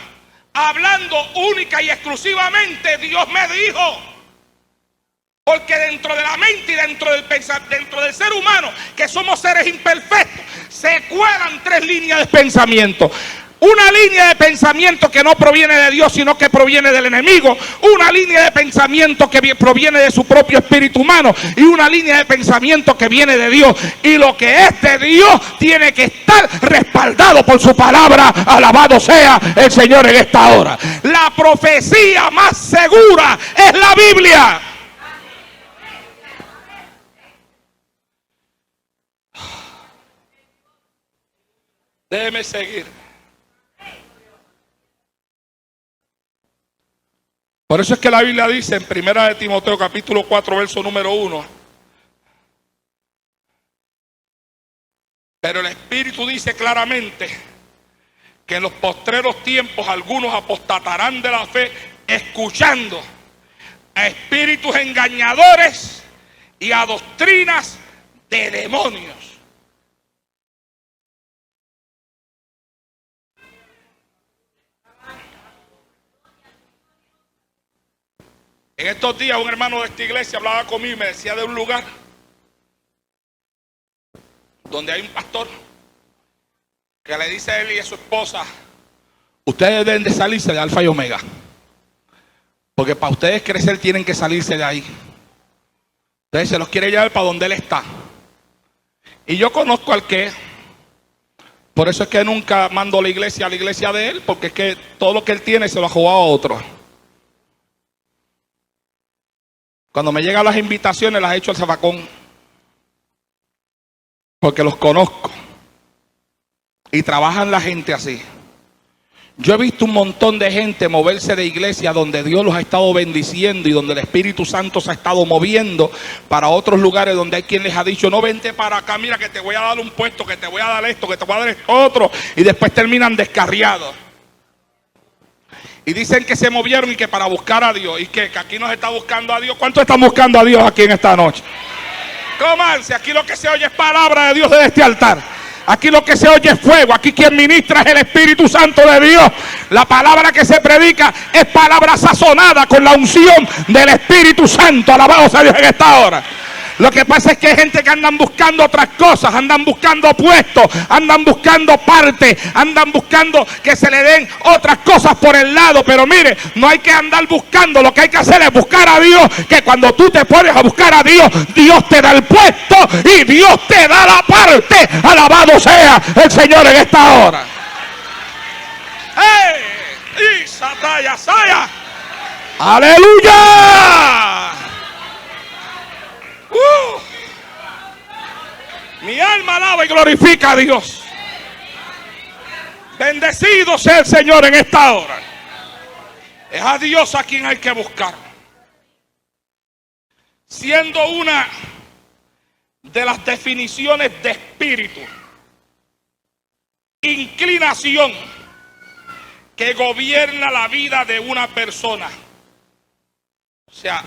hablando única y exclusivamente Dios me dijo. Porque dentro de la mente y dentro del ser humano, que somos seres imperfectos, se cuelan tres líneas de pensamiento. Una línea de pensamiento que no proviene de Dios, sino que proviene del enemigo. Una línea de pensamiento que proviene de su propio espíritu humano. Y una línea de pensamiento que viene de Dios. Y lo que es de Dios tiene que estar respaldado por su palabra. Alabado sea el Señor en esta hora. La profecía más segura es la Biblia. Déjeme seguir. Por eso es que la Biblia dice en 1 de Timoteo capítulo 4 verso número 1. Pero el Espíritu dice claramente que en los postreros tiempos algunos apostatarán de la fe, escuchando a espíritus engañadores y a doctrinas de demonios. En estos días un hermano de esta iglesia hablaba conmigo y me decía de un lugar donde hay un pastor que le dice a él y a su esposa: ustedes deben de salirse de Alfa y Omega, porque para ustedes crecer tienen que salirse de ahí. Entonces se los quiere llevar para donde él está. Y yo conozco al que, por eso es que nunca mando a la iglesia de él, porque es que todo lo que él tiene se lo ha jugado a otro. Cuando me llegan las invitaciones las he hecho al zafacón, porque los conozco y trabajan la gente así. Yo he visto un montón de gente moverse de iglesia donde Dios los ha estado bendiciendo y donde el Espíritu Santo se ha estado moviendo para otros lugares donde hay quien les ha dicho: no, vente para acá, mira que te voy a dar un puesto, que te voy a dar esto, que te voy a dar esto otro, y después terminan descarriados. Y dicen que se movieron y que para buscar a Dios. Y que aquí nos está buscando a Dios. ¿Cuántos están buscando a Dios aquí en esta noche? Comanse, aquí lo que se oye es palabra de Dios desde este altar. Aquí lo que se oye es fuego. Aquí quien ministra es el Espíritu Santo de Dios. La palabra que se predica es palabra sazonada con la unción del Espíritu Santo. Alabado sea Dios en esta hora. Lo que pasa es que hay gente que andan buscando otras cosas, andan buscando puestos, andan buscando parte, andan buscando que se le den otras cosas por el lado. Pero mire, no hay que andar buscando, lo que hay que hacer es buscar a Dios, que cuando tú te pones a buscar a Dios, Dios te da el puesto y Dios te da la parte. Alabado sea el Señor en esta hora. ¡Hey! ¡Isataya, saya! ¡Aleluya! Mi alma alaba y glorifica a Dios. Bendecido sea el Señor en esta hora. Es a Dios a quien hay que buscar. Siendo una de las definiciones de espíritu, inclinación que gobierna la vida de una persona. O sea,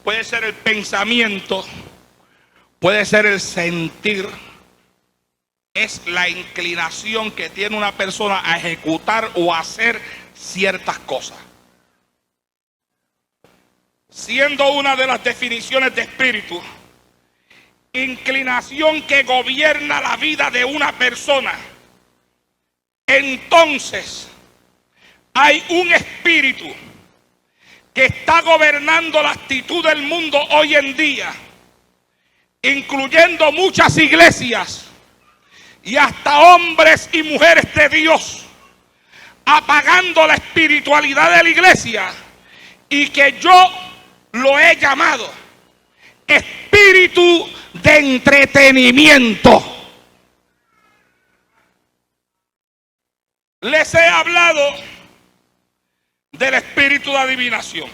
puede ser el pensamiento, puede ser el sentir. Es la inclinación que tiene una persona a ejecutar o a hacer ciertas cosas. Siendo una de las definiciones de espíritu, inclinación que gobierna la vida de una persona. Entonces, hay un espíritu que está gobernando la actitud del mundo hoy en día, incluyendo muchas iglesias y hasta hombres y mujeres de Dios, apagando la espiritualidad de la iglesia, y que yo lo he llamado espíritu de entretenimiento. Les he hablado del espíritu de adivinación,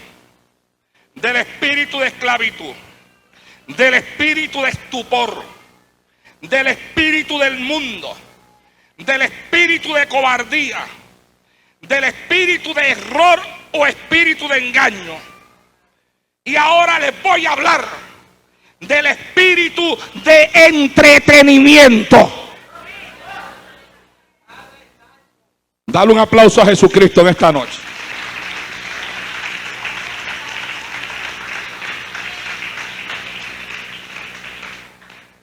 del espíritu de esclavitud, del espíritu de estupor, del espíritu del mundo, del espíritu de cobardía, del espíritu de error o espíritu de engaño. Y ahora les voy a hablar del espíritu de entretenimiento. Dale un aplauso a Jesucristo en esta noche.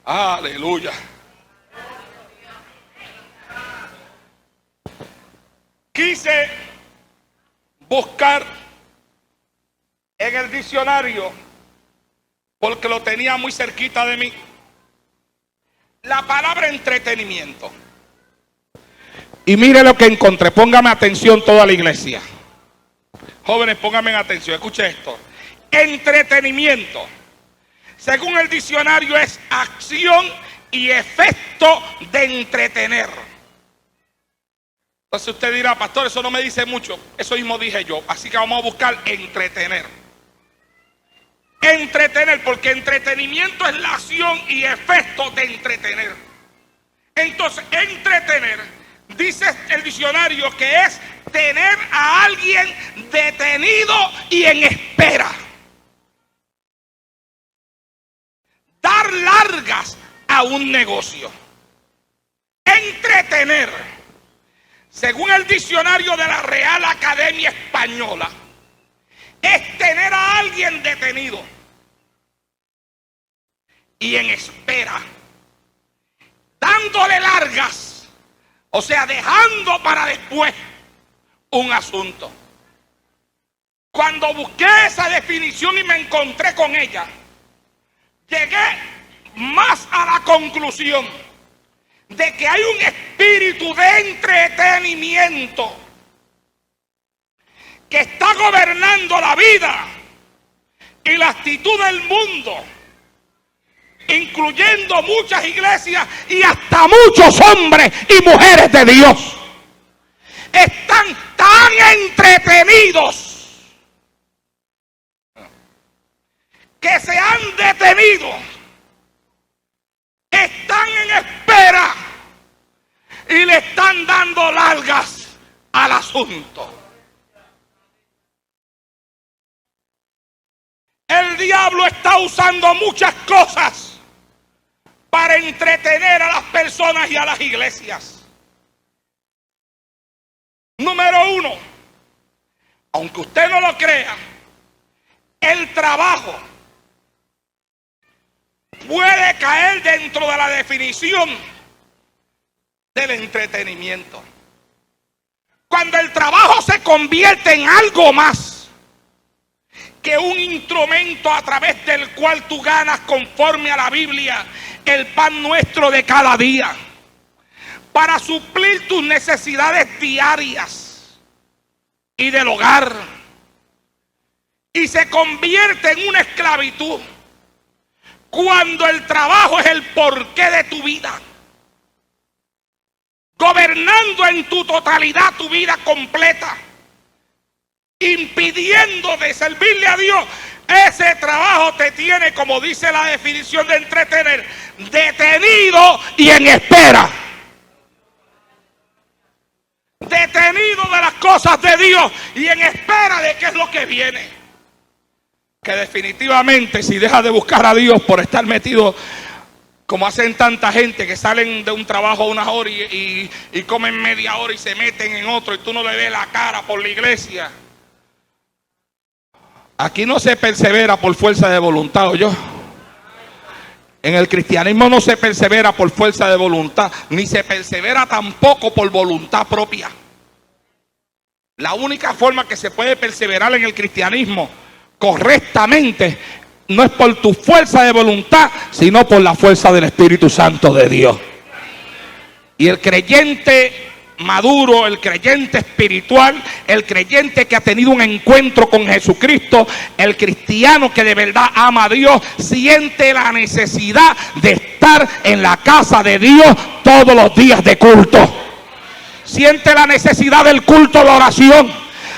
Aleluya. Quise buscar en el diccionario, porque lo tenía muy cerquita de mí, la palabra entretenimiento. Y mire lo que encontré. Póngame atención toda la iglesia. Jóvenes, pónganme atención. Escuche esto. Entretenimiento, según el diccionario, es acción y efecto de entretener. Entonces usted dirá, pastor, eso no me dice mucho. Eso mismo dije yo. Así que vamos a buscar entretener. Entretener, porque entretenimiento es la acción y efecto de entretener. Entonces, entretener, dice el diccionario, que es tener a alguien detenido y en espera. Dar largas a un negocio. Entretener, según el diccionario de la Real Academia Española, es tener a alguien detenido y en espera, dándole largas, o sea, dejando para después un asunto. Cuando busqué esa definición y me encontré con ella, llegué más a la conclusión de que hay un espíritu de entretenimiento que está gobernando la vida y la actitud del mundo, incluyendo muchas iglesias y hasta muchos hombres y mujeres de Dios. Están tan entretenidos que se han detenido, están en espera y le están dando largas al asunto. El diablo está usando muchas cosas para entretener a las personas y a las iglesias. Número uno, aunque usted no lo crea, el trabajo puede caer dentro de la definición del entretenimiento. Cuando el trabajo se convierte en algo más que un instrumento a través del cual tú ganas, conforme a la Biblia, el pan nuestro de cada día, para suplir tus necesidades diarias y del hogar, y se convierte en una esclavitud cuando el trabajo es el porqué de tu vida, gobernando en tu totalidad tu vida completa, impidiendo de servirle a Dios. Ese trabajo te tiene, como dice la definición de entretener, detenido y en espera. Detenido de las cosas de Dios y en espera de qué es lo que viene. Que definitivamente, si dejas de buscar a Dios por estar metido, como hacen tanta gente que salen de un trabajo a unas horas y comen media hora y se meten en otro, y tú no le ves la cara por la iglesia. Aquí no se persevera por fuerza de voluntad, ¿oyó? En el cristianismo no se persevera por fuerza de voluntad, ni se persevera tampoco por voluntad propia. La única forma que se puede perseverar en el cristianismo correctamente no es por tu fuerza de voluntad, sino por la fuerza del Espíritu Santo de Dios. Y el creyente maduro, el creyente espiritual, el creyente que ha tenido un encuentro con Jesucristo, el cristiano que de verdad ama a Dios, siente la necesidad de estar en la casa de Dios todos los días de culto. Siente la necesidad del culto, la oración.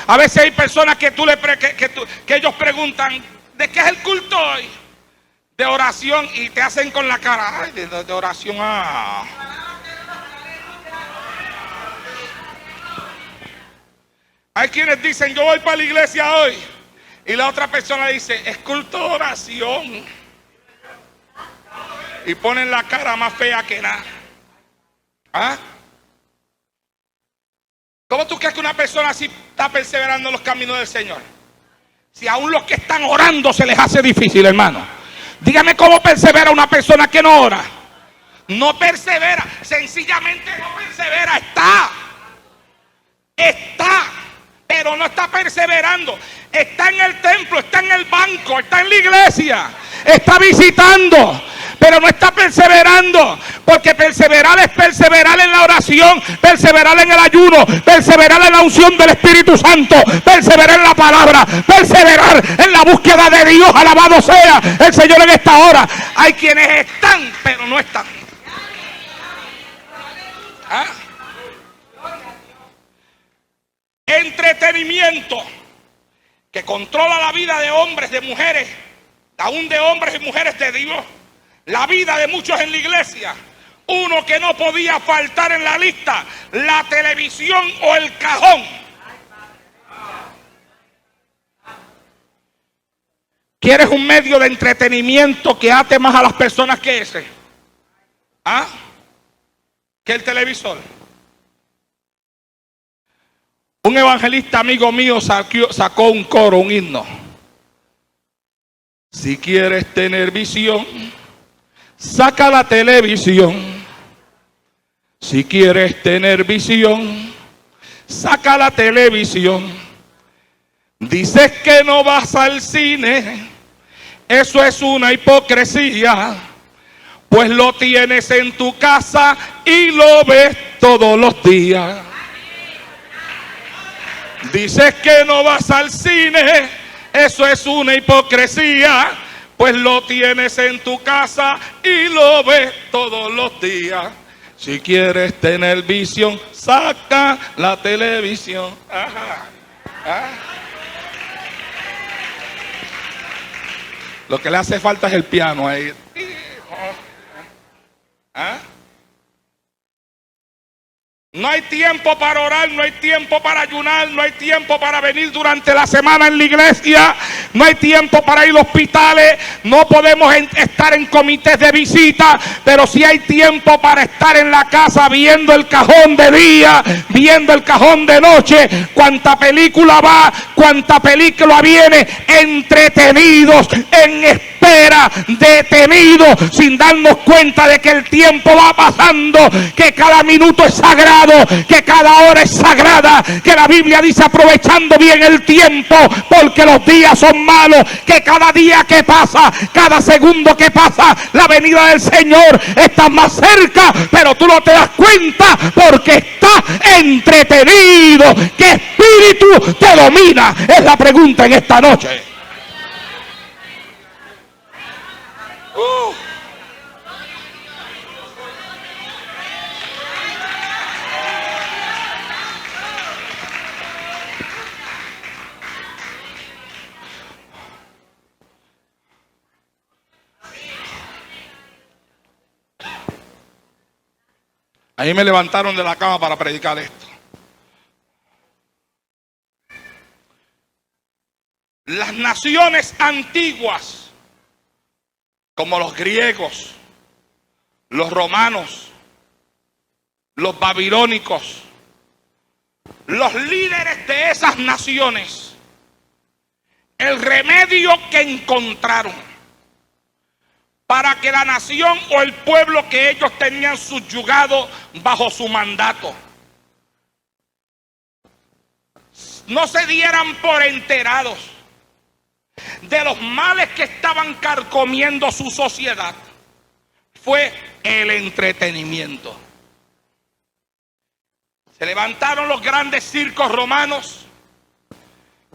A veces hay personas que que ellos preguntan, ¿de qué es el culto hoy? De oración, y te hacen con la cara, ay, de oración a... Hay quienes dicen, yo voy para la iglesia hoy, y la otra persona dice, es culto de oración. y ponen la cara más fea que nada. ¿Ah? ¿Cómo tú crees que una persona así está perseverando en los caminos del Señor? Si aún los que están orando se les hace difícil, hermano. Dígame cómo persevera una persona que no ora. No persevera, sencillamente no persevera. Está, pero no está perseverando. Está en el templo, está en el banco, está en la iglesia, está visitando, pero no está perseverando. Porque perseverar es perseverar en la oración, perseverar en el ayuno, perseverar en la unción del Espíritu Santo, perseverar en la palabra, perseverar en la búsqueda de Dios. Alabado sea el Señor en esta hora. Hay quienes están, pero no están. ¿Ah? Entretenimiento que controla la vida de hombres, de mujeres, aún de hombres y mujeres de Dios, la vida de muchos en la iglesia. Uno que no podía faltar en la lista: la televisión o el cajón. ¿Quieres un medio de entretenimiento que ate más a las personas que ese? ¿Ah? Que el televisor. Un evangelista amigo mío sacó un coro, un himno. Si quieres tener visión, saca la televisión. Si quieres tener visión, saca la televisión. Dices que no vas al cine, eso es una hipocresía, pues lo tienes en tu casa y lo ves todos los días. Dices que no vas al cine, eso es una hipocresía, pues lo tienes en tu casa y lo ves todos los días. Si quieres tener visión, saca la televisión. Ajá. ¿Ah? Lo que le hace falta es el piano ahí. ¿Ah? No hay tiempo para orar, no hay tiempo para ayunar, no hay tiempo para venir durante la semana en la iglesia, no hay tiempo para ir a hospitales, no podemos estar en comités de visita, pero sí hay tiempo para estar en la casa viendo el cajón de día, viendo el cajón de noche, cuánta película va, cuánta película viene, entretenidos, en espera, detenidos, sin darnos cuenta de que el tiempo va pasando, que cada minuto es sagrado, que cada hora es sagrada, que la Biblia dice aprovechando bien el tiempo porque los días son malos, que cada día que pasa, cada segundo que pasa, la venida del Señor está más cerca, pero tú no te das cuenta porque estás entretenido. ¿Qué espíritu te domina? Es la pregunta en esta noche. Ahí me levantaron de la cama para predicar esto. Las naciones antiguas, como los griegos, los romanos, los babilónicos, los líderes de esas naciones, el remedio que encontraron para que la nación o el pueblo que ellos tenían subyugado bajo su mandato no se dieran por enterados de los males que estaban carcomiendo su sociedad, fue el entretenimiento. Se levantaron los grandes circos romanos,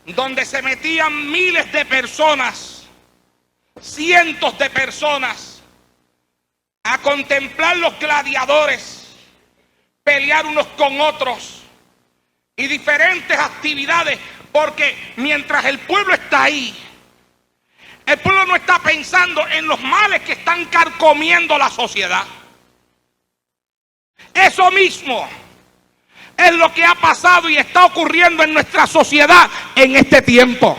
donde se metían miles de personas, cientos de personas, a contemplar los gladiadores pelear unos con otros y diferentes actividades, porque mientras el pueblo está ahí, el pueblo no está pensando en los males que están carcomiendo la sociedad. Eso mismo es lo que ha pasado y está ocurriendo en nuestra sociedad en este tiempo.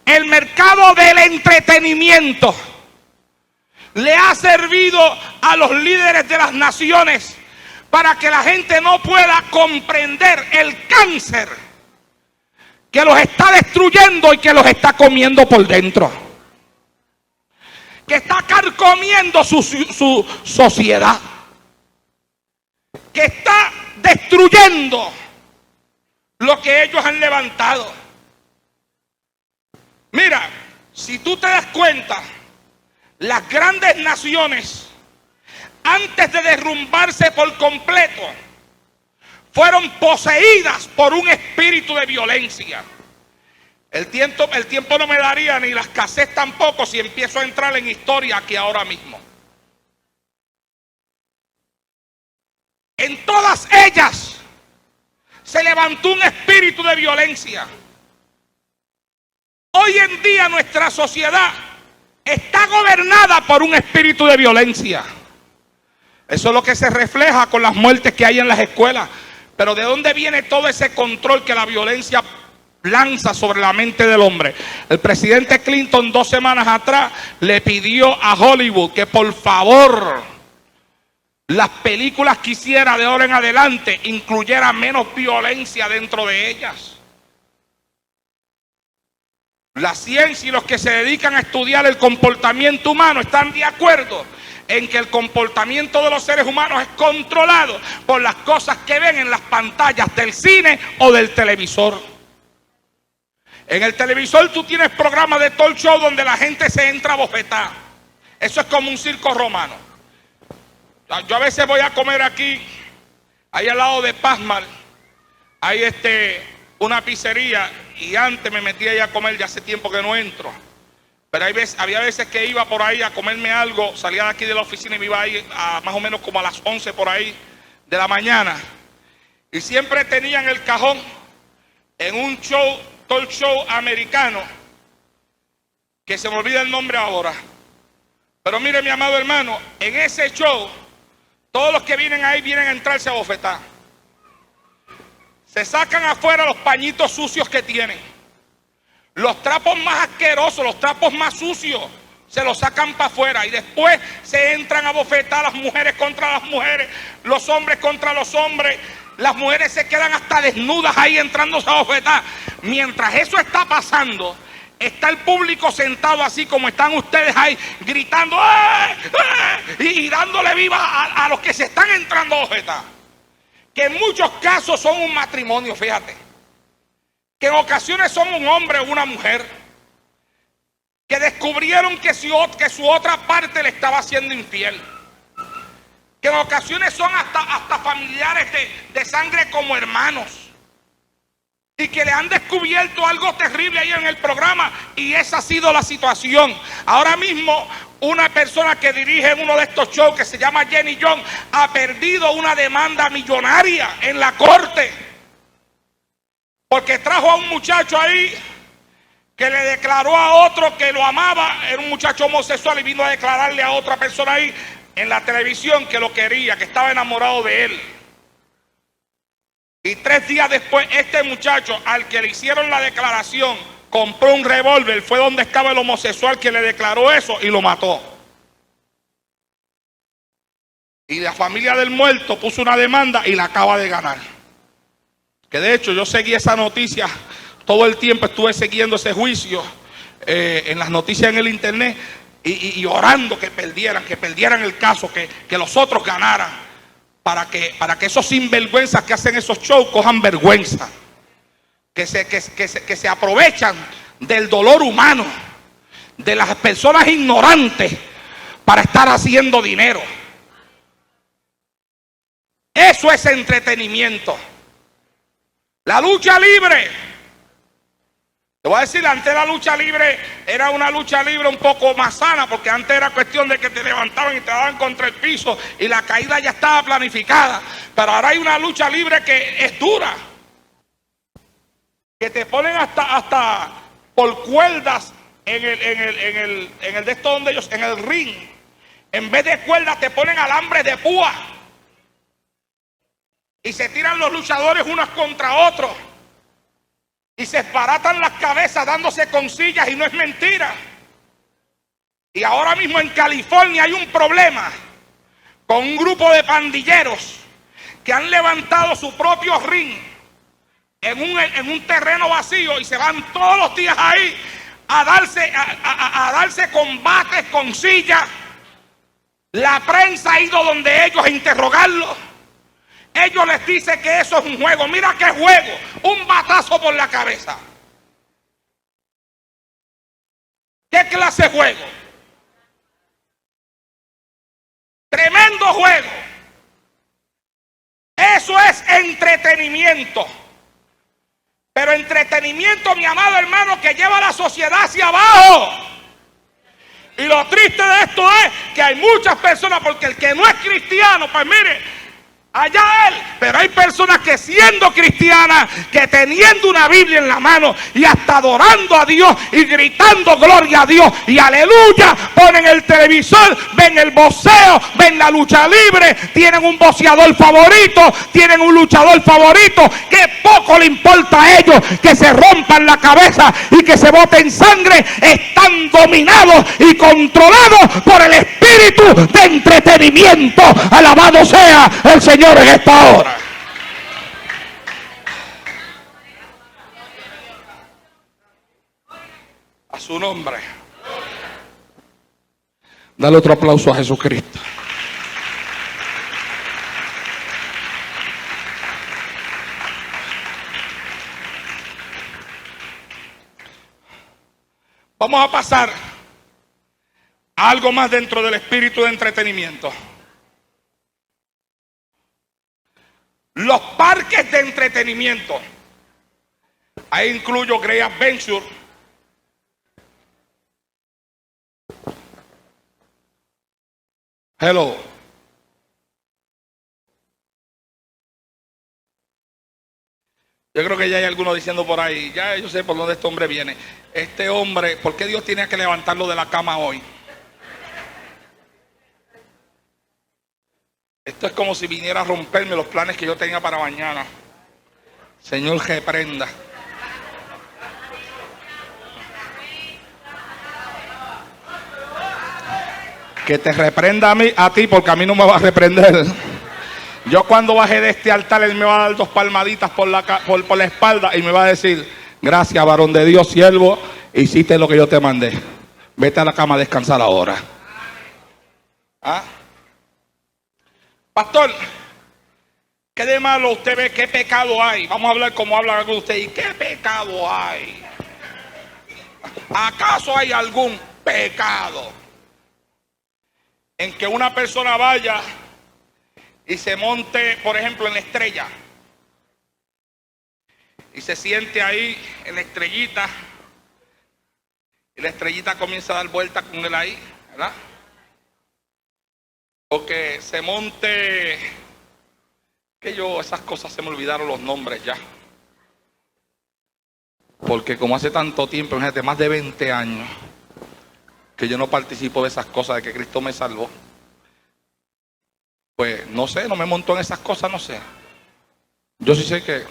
El mercado del entretenimiento le ha servido a los líderes de las naciones para que la gente no pueda comprender el cáncer que los está destruyendo y que los está comiendo por dentro, que está carcomiendo su sociedad, que está destruyendo lo que ellos han levantado. Mira, si tú te das cuenta, las grandes naciones, antes de derrumbarse por completo, fueron poseídas por un espíritu de violencia. El tiempo no me daría, ni la escasez tampoco, si empiezo a entrar en historia aquí ahora mismo. En todas ellas se levantó un espíritu de violencia. Hoy en día nuestra sociedad está gobernada por un espíritu de violencia. Eso es lo que se refleja con las muertes que hay en las escuelas. Pero ¿de dónde viene todo ese control que la violencia lanza sobre la mente del hombre? El presidente Clinton 2 semanas atrás le pidió a Hollywood que por favor las películas que hiciera de ahora en adelante incluyera menos violencia dentro de ellas. La ciencia y los que se dedican a estudiar el comportamiento humano están de acuerdo en que el comportamiento de los seres humanos es controlado por las cosas que ven en las pantallas del cine o del televisor. En el televisor tú tienes programas de talk show donde la gente se entra a bofetar. Eso es como un circo romano. Yo a veces voy a comer aquí, ahí al lado de Pasmal, hay una pizzería, y antes me metía ahí a comer, ya hace tiempo que no entro. Pero había veces que iba por ahí a comerme algo, salía de aquí de la oficina y me iba ahí a más o menos como a las 11 por ahí de la mañana. Y siempre tenía en el cajón, en un talk show americano, que se me olvida el nombre ahora. Pero mire, mi amado hermano, en ese show, todos los que vienen ahí vienen a entrarse a bofetar. Se sacan afuera los pañitos sucios que tienen. Los trapos más asquerosos, los trapos más sucios, se los sacan para afuera. Y después se entran a bofetar, las mujeres contra las mujeres, los hombres contra los hombres. Las mujeres se quedan hasta desnudas ahí entrándose a bofetar. Mientras eso está pasando, está el público sentado así como están ustedes ahí, gritando y dándole viva a los que se están entrando a bofetar. Que en muchos casos son un matrimonio, fíjate. Que en ocasiones son un hombre o una mujer. Que descubrieron que su otra parte le estaba haciendo infiel. Que en ocasiones son hasta familiares de sangre como hermanos. Y que le han descubierto algo terrible ahí en el programa. Y esa ha sido la situación. Ahora mismo, una persona que dirige uno de estos shows, que se llama Jenny John, ha perdido una demanda millonaria en la corte. Porque trajo a un muchacho ahí que le declaró a otro que lo amaba. Era un muchacho homosexual y vino a declararle a otra persona ahí en la televisión que lo quería, que estaba enamorado de él. Y 3 días después, este muchacho al que le hicieron la declaración compró un revólver, fue donde estaba el homosexual que le declaró eso y lo mató. Y la familia del muerto puso una demanda y la acaba de ganar. Que de hecho yo seguí esa noticia todo el tiempo, estuve siguiendo ese juicio en las noticias en el internet y orando que perdieran el caso, que los otros ganaran. Para que esos sinvergüenzas que hacen esos shows cojan vergüenza. Que se aprovechan del dolor humano, de las personas ignorantes, para estar haciendo dinero. Eso es entretenimiento. La lucha libre. Te voy a decir, antes la lucha libre era una lucha libre un poco más sana, porque antes era cuestión de que te levantaban y te daban contra el piso y la caída ya estaba planificada. Pero ahora hay una lucha libre que es dura, que te ponen hasta por cuerdas en el de esto donde ellos, en el ring. En vez de cuerdas te ponen alambres de púa y se tiran los luchadores unos contra otros. Y se esbaratan las cabezas dándose con sillas y no es mentira. Y ahora mismo en California hay un problema con un grupo de pandilleros que han levantado su propio ring en un terreno vacío y se van todos los días ahí a darse combates con sillas. La prensa ha ido donde ellos a interrogarlos. Ellos les dicen que eso es un juego. Mira qué juego, un batazo por la cabeza. ¿Qué clase de juego? Tremendo juego. Eso es entretenimiento. Pero entretenimiento, mi amado hermano, que lleva a la sociedad hacia abajo. Y lo triste de esto es que hay muchas personas, porque el que no es cristiano, pues mire, allá él, pero hay personas que siendo cristianas, que teniendo una Biblia en la mano y hasta adorando a Dios y gritando gloria a Dios y aleluya, ponen el televisor, ven el boxeo, ven la lucha libre, tienen un boxeador favorito, tienen un luchador favorito, que poco le importa a ellos que se rompan la cabeza y que se boten sangre. Están dominados y controlados por el espíritu de entretenimiento. Alabado sea el Señor en esta hora. A su nombre. Dale otro aplauso a Jesucristo. Vamos a pasar a algo más dentro del espíritu de entretenimiento. Los parques de entretenimiento. Ahí incluyo Great Adventure. Hello. Yo creo que ya hay algunos diciendo por ahí, ya yo sé por dónde este hombre viene. Este hombre, ¿por qué Dios tiene que levantarlo de la cama hoy? Esto es como si viniera a romperme los planes que yo tenía para mañana. Señor, reprenda. Que te reprenda a ti, porque a mí no me va a reprender. Yo cuando bajé de este altar, él me va a dar 2 palmaditas por la espalda y me va a decir: gracias, varón de Dios, siervo, hiciste lo que yo te mandé. Vete a la cama a descansar ahora. ¿Ah? Pastor, ¿qué de malo usted ve? ¿Qué pecado hay? Vamos a hablar como habla con usted. ¿Y qué pecado hay? ¿Acaso hay algún pecado en que una persona vaya y se monte, por ejemplo, en la estrella y se siente ahí en la estrellita y la estrellita comienza a dar vueltas con él ahí, ¿verdad? O que se monte, esas cosas se me olvidaron los nombres ya, porque como hace tanto tiempo, imagínate, más de 20 años que yo no participo de esas cosas, de que Cristo me salvó. Pues no sé, no me monto en esas cosas, no sé. Yo sí sé que,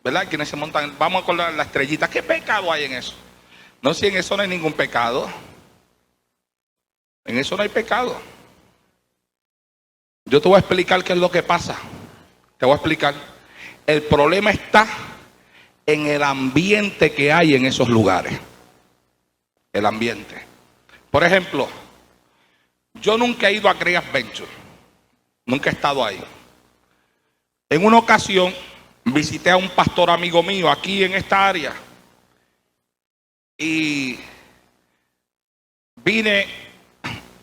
¿verdad? Quienes se montan, vamos con la estrellita. ¿Qué pecado hay en eso? No, si en eso no hay ningún pecado. En eso no hay pecado. Yo te voy a explicar qué es lo que pasa. Te voy a explicar. El problema está en el ambiente que hay en esos lugares. El ambiente. Por ejemplo, yo nunca he ido a Great Adventure. Nunca he estado ahí. En una ocasión visité a un pastor amigo mío aquí en esta área y vine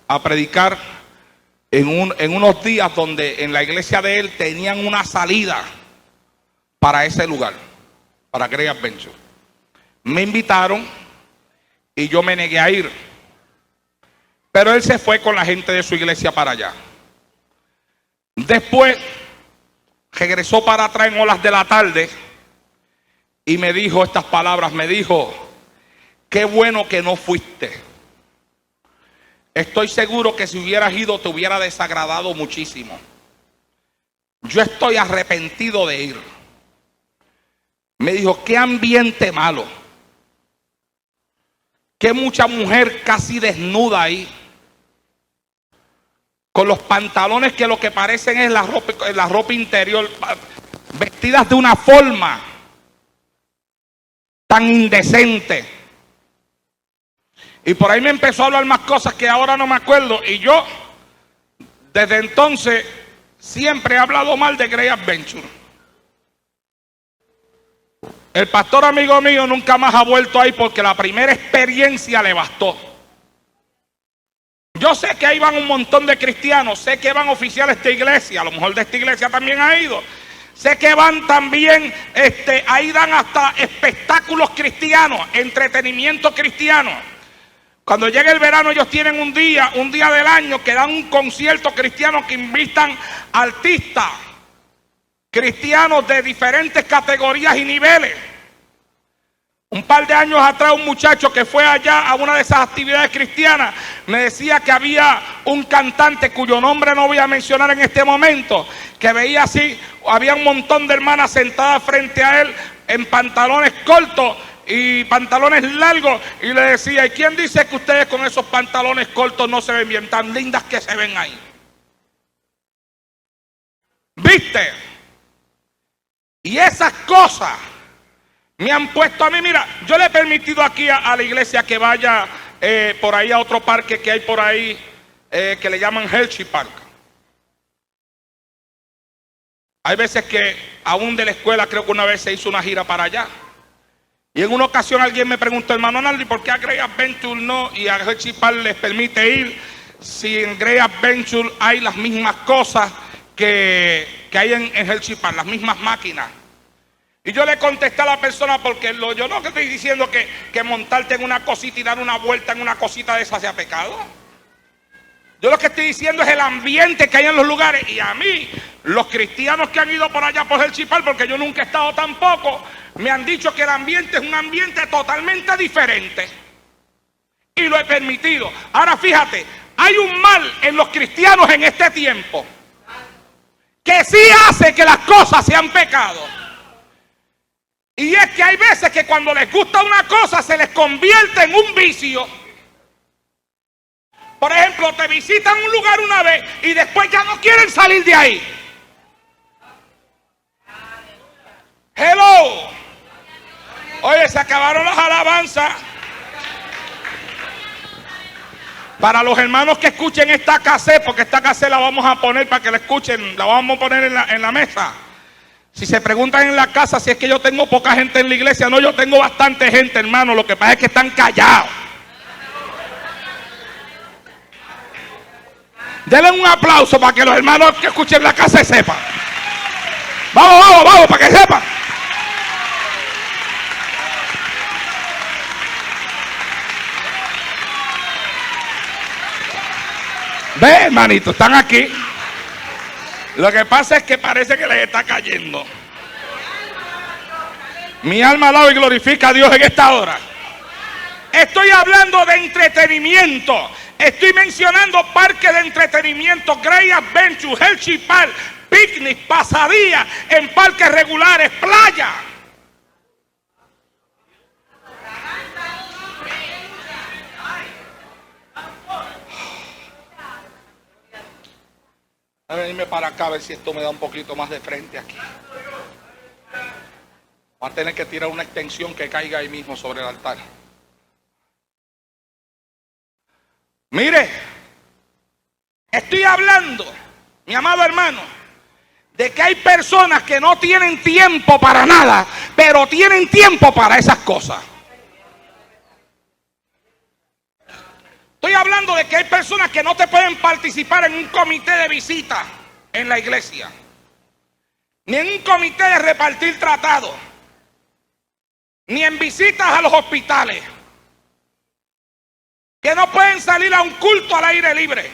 a predicar en unos días donde en la iglesia de él tenían una salida para ese lugar, para Great Adventure. Me invitaron y yo me negué a ir, pero él se fue con la gente de su iglesia para allá. Después regresó para atrás en horas de la tarde y me dijo estas palabras, me dijo: qué bueno que no fuiste. Estoy seguro que si hubieras ido te hubiera desagradado muchísimo. Yo estoy arrepentido de ir. Me dijo: qué ambiente malo. Qué mucha mujer casi desnuda ahí. con los pantalones que lo que parecen es la ropa interior, vestidas de una forma tan indecente. Y por ahí me empezó a hablar más cosas que ahora no me acuerdo. Y yo, desde entonces, siempre he hablado mal de Great Adventure. El pastor amigo mío nunca más ha vuelto ahí porque la primera experiencia le bastó. Yo sé que ahí van un montón de cristianos, sé que van oficiales de iglesia, a lo mejor de esta iglesia también ha ido. Sé que van también, ahí dan hasta espectáculos cristianos, entretenimiento cristiano. Cuando llega el verano ellos tienen un día del año que dan un concierto cristiano que invitan artistas cristianos de diferentes categorías y niveles. Un par de años atrás un muchacho que fue allá a una de esas actividades cristianas me decía que había un cantante cuyo nombre no voy a mencionar en este momento, que veía así, había un montón de hermanas sentadas frente a él en pantalones cortos y pantalones largos, y le decía: ¿y quién dice que ustedes con esos pantalones cortos no se ven bien? Tan lindas que se ven ahí. ¿Viste? Y esas cosas me han puesto a mí. Mira, yo le he permitido aquí a la iglesia que vaya por ahí a otro parque que hay por ahí que le llaman Hershey Park. Hay veces que aún de la escuela, creo que una vez se hizo una gira para allá. Y en una ocasión alguien me preguntó: hermano Naldi, ¿por qué a Great Adventure no y a Hershey Park les permite ir si en Great Adventure hay las mismas cosas que hay en Hershey Park, las mismas máquinas? Y yo le contesté a la persona, porque yo no estoy diciendo que montarte en una cosita y dar una vuelta en una cosita de esa sea pecado. Yo lo que estoy diciendo es el ambiente que hay en los lugares. Y a mí, los cristianos que han ido por allá por Hershey Park, porque yo nunca he estado tampoco, me han dicho que el ambiente es un ambiente totalmente diferente. Y lo he permitido. Ahora fíjate, hay un mal en los cristianos en este tiempo que sí hace que las cosas sean pecado. Y es que hay veces que cuando les gusta una cosa se les convierte en un vicio. Por ejemplo, te visitan un lugar una vez y después ya no quieren salir de ahí. Hello. Oye, se acabaron las alabanzas. Para los hermanos que escuchen esta cassette, porque esta cassette la vamos a poner para que la escuchen, la vamos a poner en la mesa. Si se preguntan en la casa si es que yo tengo poca gente en la iglesia, no, yo tengo bastante gente, hermano. Lo que pasa es que están callados. Denle un aplauso para que los hermanos que escuchen la casa sepan. Vamos, para que sepan. Ve, hermanito, están aquí. Lo que pasa es que parece que les está cayendo. Mi alma alaba y glorifica a Dios en esta hora. Estoy hablando de entretenimiento. Estoy mencionando parques de entretenimiento, Great Adventure, Hershey Park, picnic, pasadías en parques regulares, playa. A venirme para acá a ver si esto me da un poquito más de frente aquí. Voy a tener que tirar una extensión que caiga ahí mismo sobre el altar. Mire, estoy hablando, mi amado hermano, de que hay personas que no tienen tiempo para nada, pero tienen tiempo para esas cosas. Estoy hablando de que hay personas que no te pueden participar en un comité de visita en la iglesia, ni en un comité de repartir tratados, ni en visitas a los hospitales, que no pueden salir a un culto al aire libre,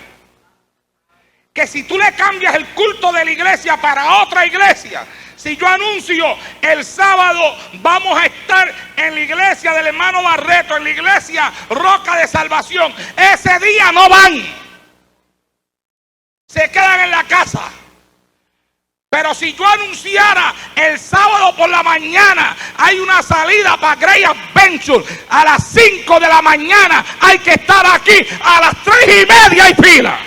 que si tú le cambias el culto de la iglesia para otra iglesia, si yo anuncio el sábado vamos a estar en la iglesia del hermano Barreto, en la iglesia Roca de Salvación, ese día no van, se quedan en la casa. Pero si yo anunciara el sábado por la mañana hay una salida para Great Adventure, a las 5 de la mañana hay que estar aquí, a las 3:30 hay fila.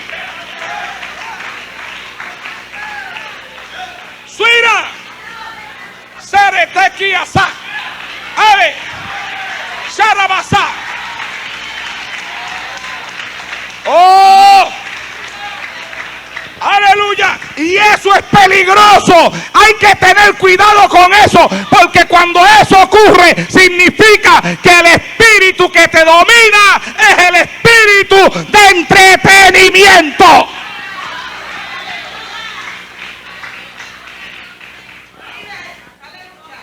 Suira. Seretequiasa. Ave. Sharabasa. Oh. Aleluya. Y eso es peligroso. Hay que tener cuidado con eso, porque cuando eso ocurre significa que el espíritu que te domina es el espíritu de entretenimiento.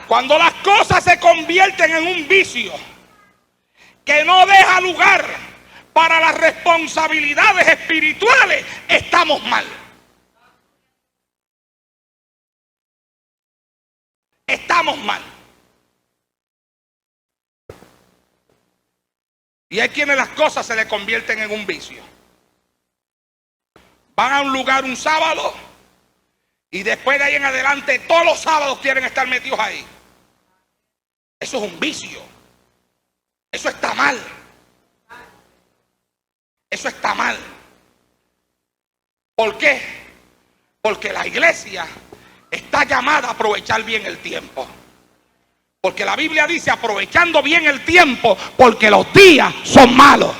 Cuando las cosas se convierten en un vicio que no deja lugar para las responsabilidades espirituales, estamos mal. Estamos mal. Y hay quienes las cosas se le convierten en un vicio. Van a un lugar un sábado y después de ahí en adelante todos los sábados quieren estar metidos ahí. Eso es un vicio. Eso está mal. Eso está mal. ¿Por qué? Porque la iglesia está llamada a aprovechar bien el tiempo. Porque la Biblia dice aprovechando bien el tiempo, porque los días son malos.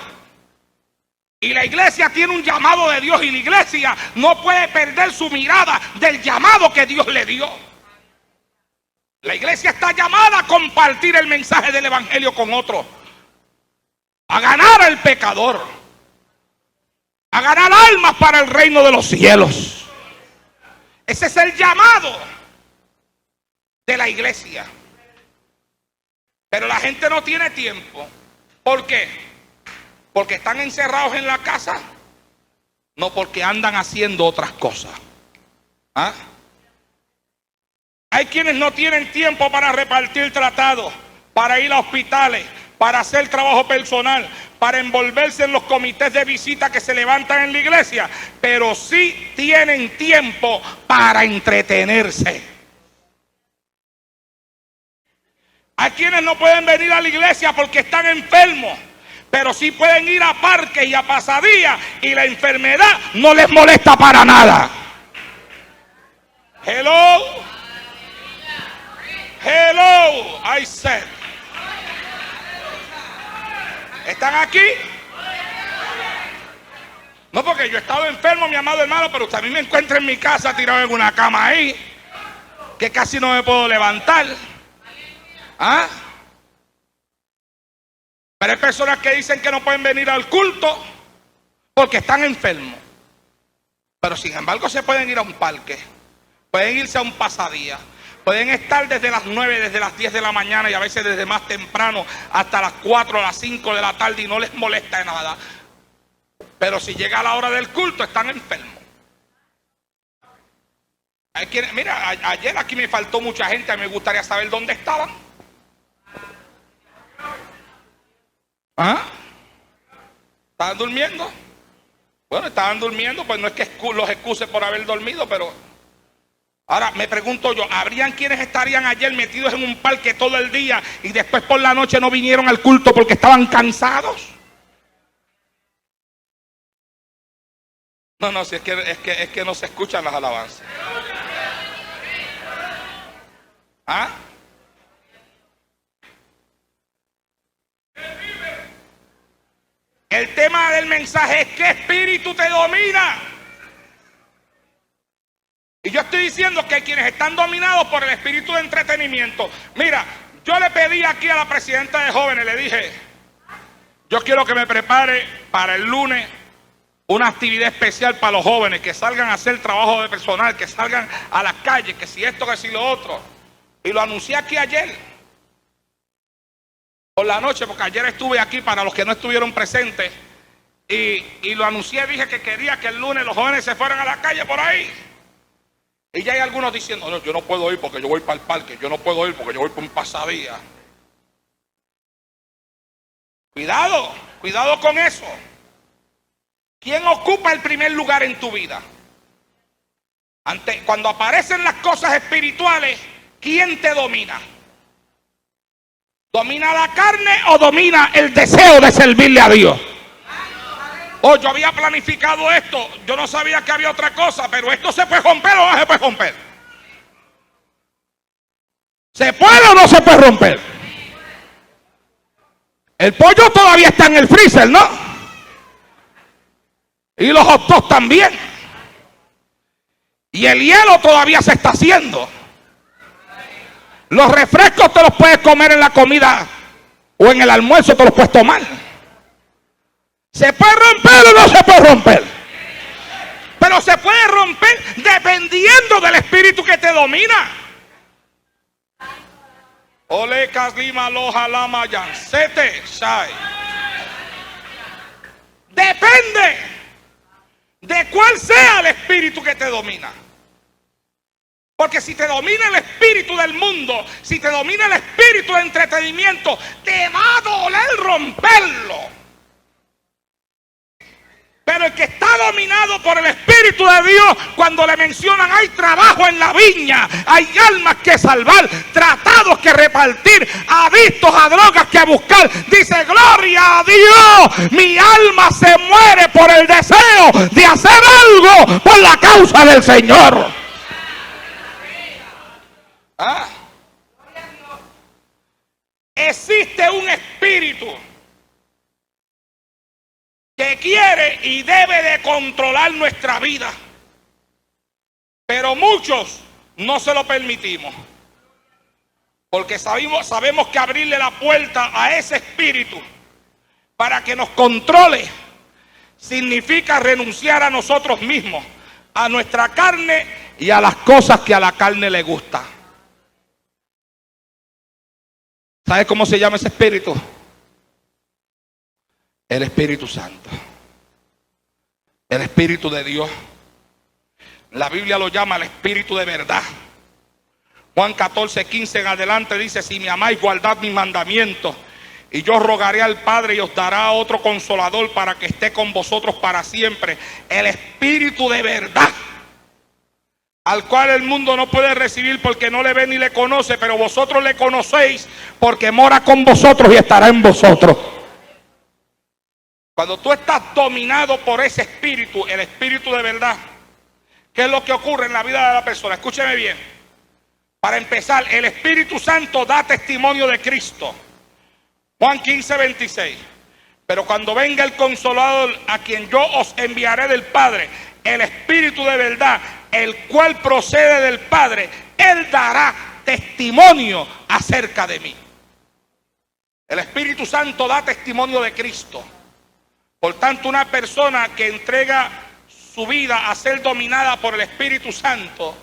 Y la iglesia tiene un llamado de Dios y la iglesia no puede perder su mirada del llamado que Dios le dio. La iglesia está llamada a compartir el mensaje del evangelio con otros, a ganar al pecador, a ganar almas para el reino de los cielos. Ese es el llamado de la iglesia. Pero la gente no tiene tiempo. ¿Por qué? Porque están encerrados en la casa. No, porque andan haciendo otras cosas. ¿Ah? Hay quienes no tienen tiempo para repartir tratados, para ir a hospitales, para hacer trabajo personal, para envolverse en los comités de visita que se levantan en la iglesia, pero sí tienen tiempo para entretenerse. Hay quienes no pueden venir a la iglesia porque están enfermos, pero sí pueden ir a parques y a pasadías y la enfermedad no les molesta para nada. Hello. Hello, I said. ¿Están aquí? No, porque yo he estado enfermo, mi amado hermano, pero usted a mí me encuentra en mi casa tirado en una cama ahí, que casi no me puedo levantar. ¿Ah? Pero hay personas que dicen que no pueden venir al culto porque están enfermos. Pero sin embargo se pueden ir a un parque, pueden irse a un pasadía. Pueden estar desde las 9, desde las 10 de la mañana y a veces desde más temprano hasta las 4, las 5 de la tarde y no les molesta de nada. Pero si llega la hora del culto están enfermos. Hay quienes, mira, ayer aquí me faltó mucha gente, a mí me gustaría saber dónde estaban. ¿Ah? ¿Estaban durmiendo? Bueno, estaban durmiendo, pues no es que los excuse por haber dormido, pero... Ahora me pregunto yo, ¿habrían quienes estarían ayer metidos en un parque todo el día y después por la noche no vinieron al culto porque estaban cansados? No, si es que no se escuchan las alabanzas. ¿Ah? El tema del mensaje es ¿qué espíritu te domina? Y yo estoy diciendo que hay quienes están dominados por el espíritu de entretenimiento. Mira, yo le pedí aquí a la presidenta de jóvenes, le dije, yo quiero que me prepare para el lunes una actividad especial para los jóvenes, que salgan a hacer trabajo de personal, que salgan a las calles, que si esto, que si lo otro. Y lo anuncié aquí ayer, por la noche, porque ayer estuve aquí para los que no estuvieron presentes. Y lo anuncié, dije que quería que el lunes los jóvenes se fueran a la calle por ahí. Y ya hay algunos diciendo, no, yo no puedo ir porque yo voy para el parque, yo no puedo ir porque yo voy por un pasadía. Cuidado con eso. ¿Quién ocupa el primer lugar en tu vida? Cuando aparecen las cosas espirituales, ¿quién te domina? ¿Domina la carne o domina el deseo de servirle a Dios? Oh, yo había planificado esto, yo no sabía que había otra cosa, pero esto se puede romper o no se puede romper. ¿Se puede o no se puede romper? El pollo todavía está en el freezer, ¿no? Y los hot dogs también. Y el hielo todavía se está haciendo. Los refrescos te los puedes comer en la comida o en el almuerzo, te los puedes tomar. ¿Se puede romper o no se puede romper? Pero se puede romper dependiendo del espíritu que te domina. Ole kaslima loja lama yansete shai. Depende de cuál sea el espíritu que te domina. Porque si te domina el espíritu del mundo, si te domina el espíritu de entretenimiento, te va a doler romperlo. Pero el que está dominado por el Espíritu de Dios, cuando le mencionan hay trabajo en la viña, hay almas que salvar, tratados que repartir, adictos a drogas que buscar, dice gloria a Dios, mi alma se muere por el deseo de hacer algo por la causa del Señor. ¿Ah? Existe un espíritu que quiere y debe de controlar nuestra vida, pero muchos no se lo permitimos, porque sabemos que abrirle la puerta a ese espíritu para que nos controle significa renunciar a nosotros mismos, a nuestra carne y a las cosas que a la carne le gusta. ¿Sabe cómo se llama ese espíritu? El Espíritu Santo, el Espíritu de Dios. La Biblia lo llama el Espíritu de verdad. Juan 14:15 en adelante dice: si me amáis, guardad mis mandamientos, y yo rogaré al Padre y os dará otro consolador para que esté con vosotros para siempre, el Espíritu de verdad, al cual el mundo no puede recibir porque no le ve ni le conoce, pero vosotros le conocéis porque mora con vosotros y estará en vosotros. Cuando tú estás dominado por ese espíritu, el espíritu de verdad, ¿qué es lo que ocurre en la vida de la persona? Escúcheme bien. Para empezar, el Espíritu Santo da testimonio de Cristo. Juan 15:26. Pero cuando venga el Consolador, a quien yo os enviaré del Padre, el Espíritu de verdad, el cual procede del Padre, Él dará testimonio acerca de mí. El Espíritu Santo da testimonio de Cristo. Por tanto, una persona que entrega su vida a ser dominada por el Espíritu Santo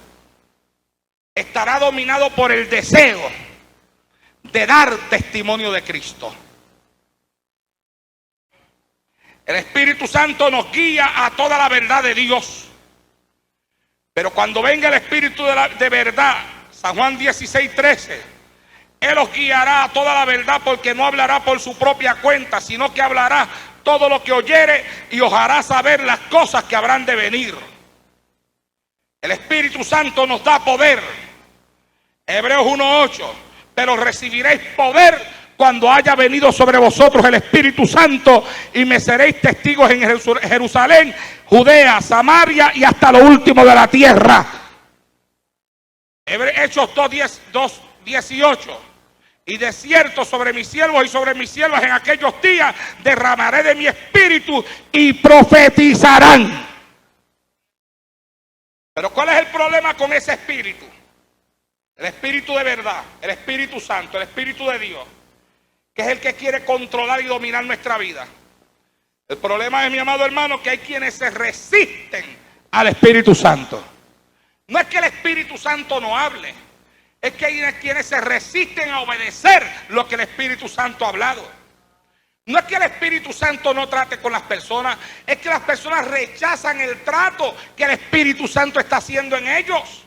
estará dominado por el deseo de dar testimonio de Cristo. El Espíritu Santo nos guía a toda la verdad de Dios. Pero cuando venga el Espíritu de verdad, San Juan 16:13, Él os guiará a toda la verdad, porque no hablará por su propia cuenta, sino que hablará todo lo que oyere y os hará saber las cosas que habrán de venir. El Espíritu Santo nos da poder. Hebreos 1:8. Pero recibiréis poder cuando haya venido sobre vosotros el Espíritu Santo, y me seréis testigos en Jerusalén, Judea, Samaria y hasta lo último de la tierra. Hechos 2:18. Y de cierto sobre mis siervos y sobre mis siervas en aquellos días derramaré de mi espíritu y profetizarán. Pero ¿cuál es el problema con ese espíritu? El espíritu de verdad, el Espíritu Santo, el Espíritu de Dios, que es el que quiere controlar y dominar nuestra vida. El problema es, mi amado hermano, que hay quienes se resisten al Espíritu Santo. No es que el Espíritu Santo no hable, es que hay quienes se resisten a obedecer lo que el Espíritu Santo ha hablado. No es que el Espíritu Santo no trate con las personas, es que las personas rechazan el trato que el Espíritu Santo está haciendo en ellos.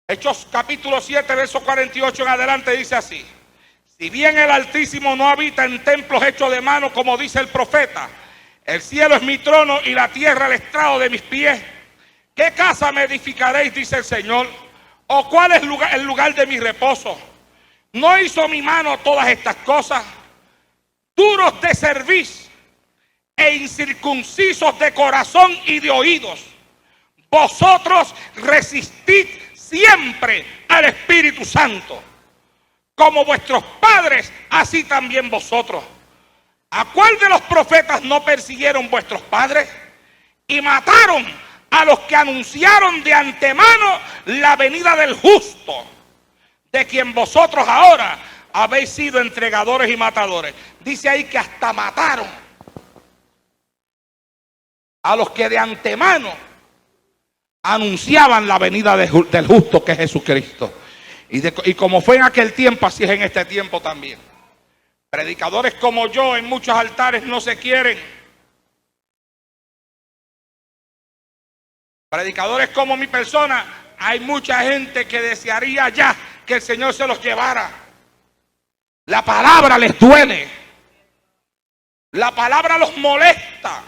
Hechos capítulo 7, verso 48 en adelante dice así: si bien el Altísimo no habita en templos hechos de mano, como dice el profeta, el cielo es mi trono y la tierra el estrado de mis pies, ¿qué casa me edificaréis? Dice el Señor. ¿O cuál es el lugar de mi reposo? ¿No hizo mi mano todas estas cosas? Duros de cerviz e incircuncisos de corazón y de oídos, vosotros resistid siempre al Espíritu Santo. Como vuestros padres, así también vosotros. ¿A cuál de los profetas no persiguieron vuestros padres? Y mataron a los que anunciaron de antemano la venida del justo, de quien vosotros ahora habéis sido entregadores y matadores. Dice ahí que hasta mataron a los que de antemano anunciaban la venida del justo, que es Jesucristo. Y como fue en aquel tiempo, así es en este tiempo también. Predicadores como yo en muchos altares no se quieren. Predicadores como mi persona, hay mucha gente que desearía ya que el Señor se los llevara. La palabra les duele. La palabra los molesta.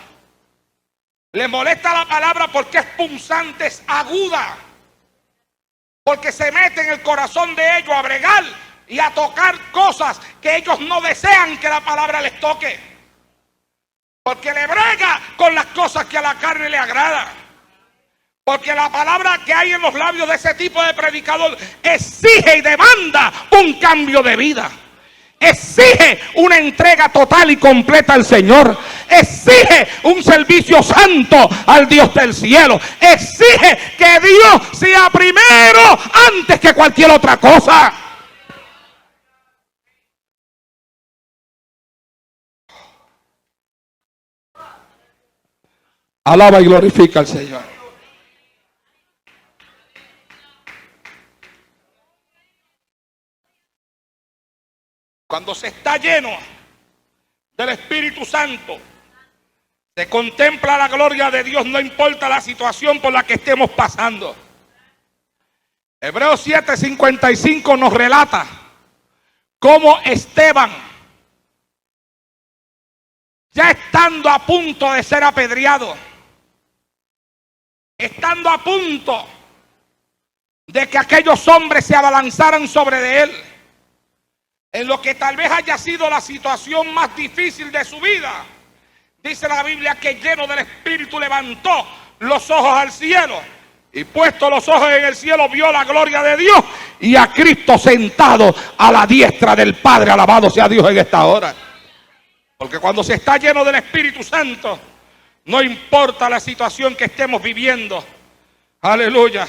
Les molesta la palabra porque es punzante, es aguda. Porque se mete en el corazón de ellos a bregar y a tocar cosas que ellos no desean que la palabra les toque. Porque le brega con las cosas que a la carne le agrada. Porque la palabra que hay en los labios de ese tipo de predicador exige y demanda un cambio de vida. Exige una entrega total y completa al Señor. Exige un servicio santo al Dios del cielo. Exige que Dios sea primero antes que cualquier otra cosa. Alaba y glorifica al Señor. Cuando se está lleno del Espíritu Santo, se contempla la gloria de Dios, no importa la situación por la que estemos pasando. Hebreos 7:55 nos relata cómo Esteban, ya estando a punto de ser apedreado, estando a punto de que aquellos hombres se abalanzaran sobre de él, en lo que tal vez haya sido la situación más difícil de su vida, dice la Biblia que lleno del Espíritu levantó los ojos al cielo, y puesto los ojos en el cielo vio la gloria de Dios y a Cristo sentado a la diestra del Padre. Alabado sea Dios en esta hora. Porque cuando se está lleno del Espíritu Santo, no importa la situación que estemos viviendo, aleluya,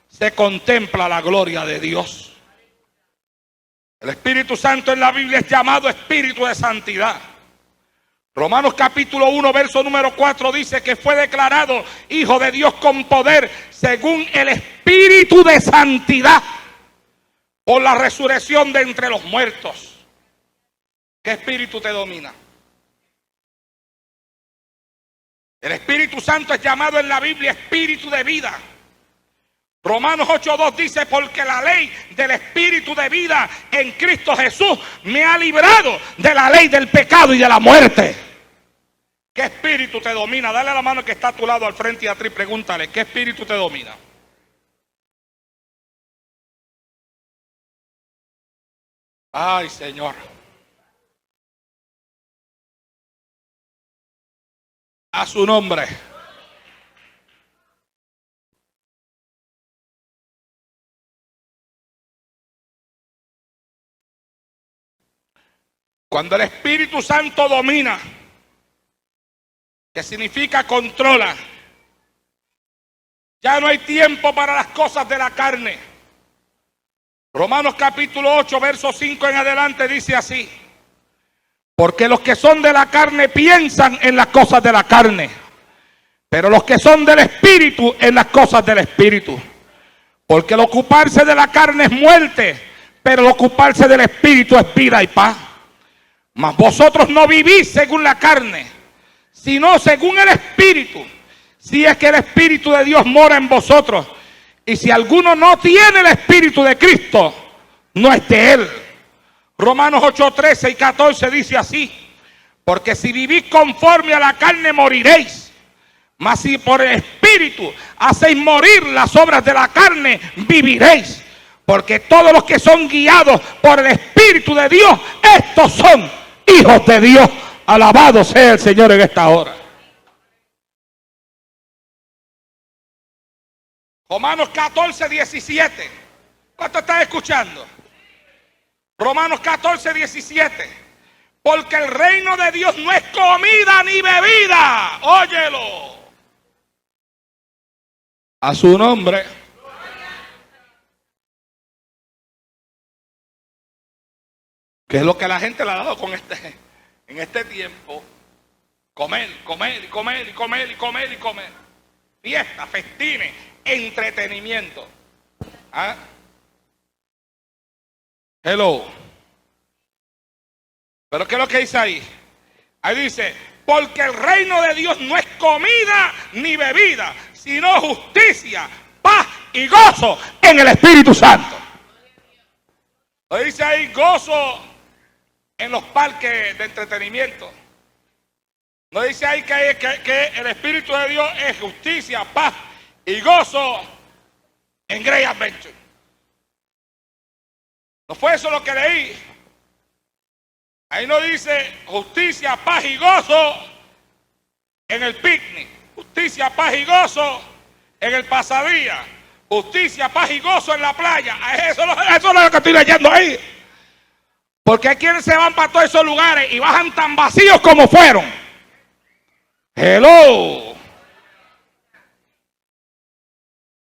se contempla la gloria de Dios. El Espíritu Santo en la Biblia es llamado Espíritu de Santidad. Romanos capítulo 1, verso número 4 dice que fue declarado Hijo de Dios con poder según el Espíritu de Santidad por la resurrección de entre los muertos. ¿Qué espíritu te domina? El Espíritu Santo es llamado en la Biblia Espíritu de vida. Romanos 8:2 dice, porque la ley del Espíritu de vida en Cristo Jesús me ha librado de la ley del pecado y de la muerte. ¿Qué espíritu te domina? Dale a la mano que está a tu lado al frente y a ti, pregúntale, ¿qué espíritu te domina? Ay, Señor. A su nombre. Cuando el Espíritu Santo domina, que significa controla, ya no hay tiempo para las cosas de la carne. Romanos capítulo 8, verso 5 en adelante dice así: porque los que son de la carne piensan en las cosas de la carne, pero los que son del Espíritu en las cosas del Espíritu. Porque el ocuparse de la carne es muerte, pero el ocuparse del Espíritu es vida y paz. Mas vosotros no vivís según la carne, sino según el Espíritu, si es que el Espíritu de Dios mora en vosotros. Y si alguno no tiene el Espíritu de Cristo, no es de él. Romanos 8, 13 y 14 dice así: porque si vivís conforme a la carne moriréis, mas si por el Espíritu hacéis morir las obras de la carne, viviréis. Porque todos los que son guiados por el Espíritu de Dios, estos son hijos de Dios. Alabado sea el Señor en esta hora. Romanos 14, 17. ¿Cuánto estás escuchando? Romanos 14, 17. Porque el reino de Dios no es comida ni bebida. Óyelo. A su nombre. ¿Qué es lo que la gente le ha dado en este tiempo? Comer, comer, comer, y comer, y comer, y comer. Fiesta, festines, entretenimiento. ¿Ah? Hello. ¿Pero qué es lo que dice ahí? Ahí dice, porque el reino de Dios no es comida ni bebida, sino justicia, paz y gozo en el Espíritu Santo. Lo dice ahí, gozo en los parques de entretenimiento. No dice ahí que el Espíritu de Dios es justicia, paz y gozo en Great Adventure. ¿No fue eso lo que leí? Ahí no dice justicia, paz y gozo en el picnic. Justicia, paz y gozo en el pasadía. Justicia, paz y gozo en la playa. Eso es lo que estoy leyendo ahí. Porque hay quienes se van para todos esos lugares y bajan tan vacíos como fueron. Hello.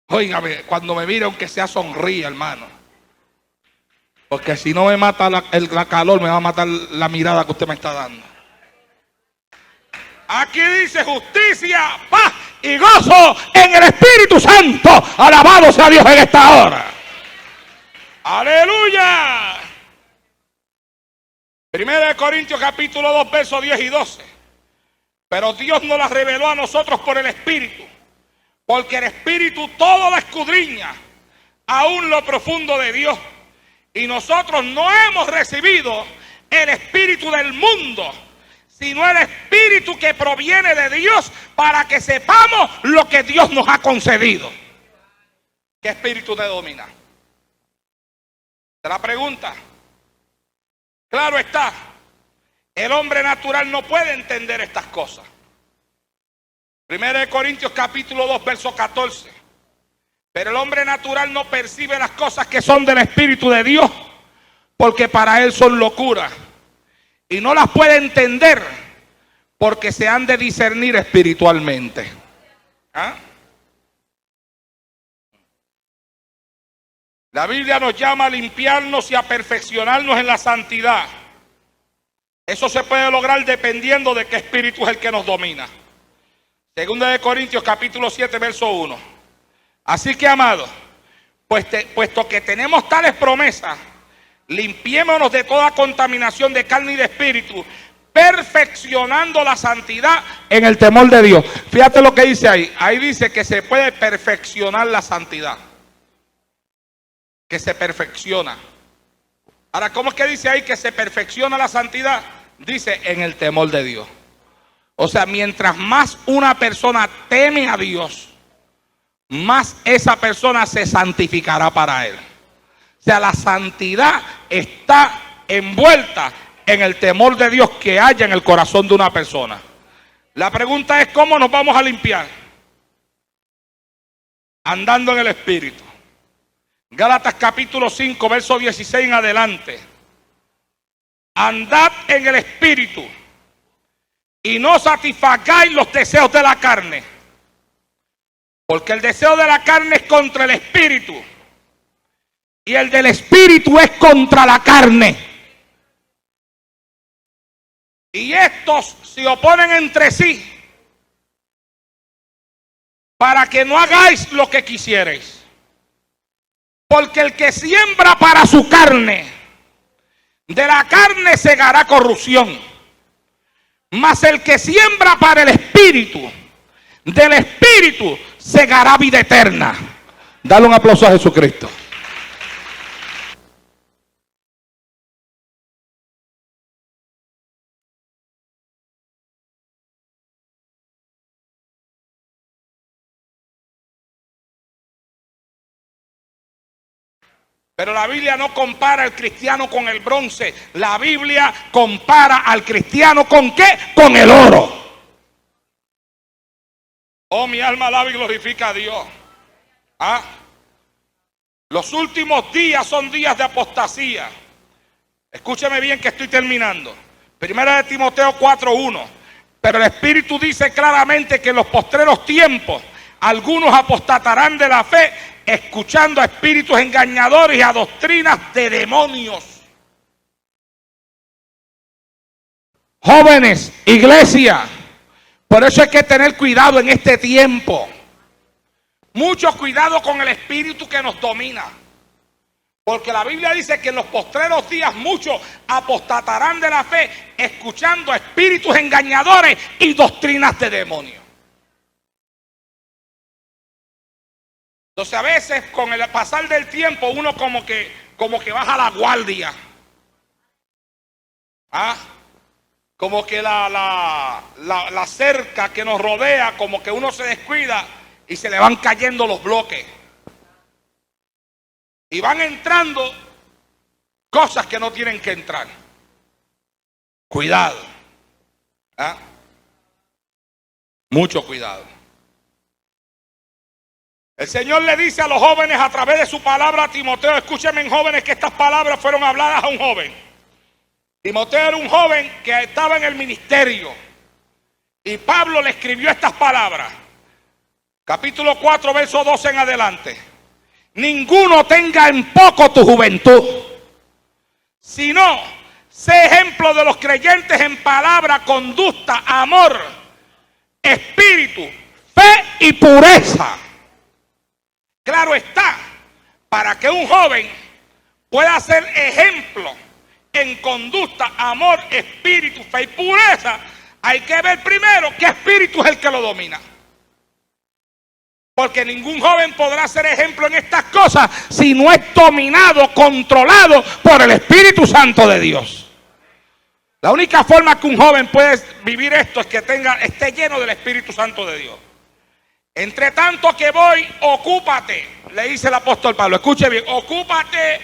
Óigame, cuando me mire, aunque sea sonríe, hermano. Porque si no me mata la calor, me va a matar la mirada que usted me está dando. Aquí dice justicia, paz y gozo en el Espíritu Santo. Alabado sea Dios en esta hora. Aleluya. 1 Corintios capítulo 2, versos 10 y 12. Pero Dios nos las reveló a nosotros por el Espíritu. Porque el Espíritu todo lo escudriña, aún lo profundo de Dios. Y nosotros no hemos recibido el espíritu del mundo, sino el espíritu que proviene de Dios, para que sepamos lo que Dios nos ha concedido. ¿Qué espíritu te domina? ¿Te la pregunta? Claro está, el hombre natural no puede entender estas cosas. 1 Corintios capítulo 2, verso 14. Pero el hombre natural no percibe las cosas que son del Espíritu de Dios, porque para él son locura. Y no las puede entender, porque se han de discernir espiritualmente. ¿Ah? La Biblia nos llama a limpiarnos y a perfeccionarnos en la santidad. Eso se puede lograr dependiendo de qué espíritu es el que nos domina. 2 Corintios capítulo 7, verso 1. Así que, amados, puesto que tenemos tales promesas, limpiémonos de toda contaminación de carne y de espíritu, perfeccionando la santidad en el temor de Dios. Fíjate lo que dice ahí. Ahí dice que se puede perfeccionar la santidad. Que se perfecciona. Ahora, ¿cómo es que dice ahí que se perfecciona la santidad? Dice en el temor de Dios. O sea, mientras más una persona teme a Dios, más esa persona se santificará para él. O sea, la santidad está envuelta en el temor de Dios que haya en el corazón de una persona. La pregunta es, ¿cómo nos vamos a limpiar? Andando en el Espíritu. Gálatas capítulo 5, verso 16 en adelante. Andad en el Espíritu y no satisfagáis los deseos de la carne. Porque el deseo de la carne es contra el Espíritu, y el del Espíritu es contra la carne. Y estos se oponen entre sí, para que no hagáis lo que quisierais. Porque el que siembra para su carne, de la carne segará corrupción. Mas el que siembra para el Espíritu, del Espíritu segará vida eterna. Dale un aplauso a Jesucristo. Pero la Biblia no compara al cristiano con el bronce. La Biblia compara al cristiano ¿con qué? Con el oro. Oh, mi alma alaba y glorifica a Dios. ¿Ah? Los últimos días son días de apostasía. Escúcheme bien que estoy terminando. Primera de Timoteo 4:1. Pero el Espíritu dice claramente que en los postreros tiempos algunos apostatarán de la fe, escuchando a espíritus engañadores y a doctrinas de demonios. Jóvenes, iglesia, por eso hay que tener cuidado en este tiempo. Mucho cuidado con el espíritu que nos domina. Porque la Biblia dice que en los postreros días muchos apostatarán de la fe, escuchando a espíritus engañadores y doctrinas de demonios. Entonces a veces con el pasar del tiempo uno como que baja la guardia. ¿Ah? Como que la cerca que nos rodea, como que uno se descuida y se le van cayendo los bloques. Y van entrando cosas que no tienen que entrar. Cuidado. ¿Ah? Mucho cuidado. El Señor le dice a los jóvenes a través de su palabra a Timoteo, escúchenme jóvenes que estas palabras fueron habladas a un joven. Timoteo era un joven que estaba en el ministerio y Pablo le escribió estas palabras. Capítulo 4, verso 12 en adelante. Ninguno tenga en poco tu juventud, sino sé ejemplo de los creyentes en palabra, conducta, amor, espíritu, fe y pureza. Claro está, para que un joven pueda ser ejemplo en conducta, amor, espíritu, fe y pureza, hay que ver primero qué espíritu es el que lo domina. Porque ningún joven podrá ser ejemplo en estas cosas si no es dominado, controlado por el Espíritu Santo de Dios. La única forma que un joven puede vivir esto es que esté lleno del Espíritu Santo de Dios. Entre tanto que voy, ocúpate, le dice el apóstol Pablo, escuche bien, ocúpate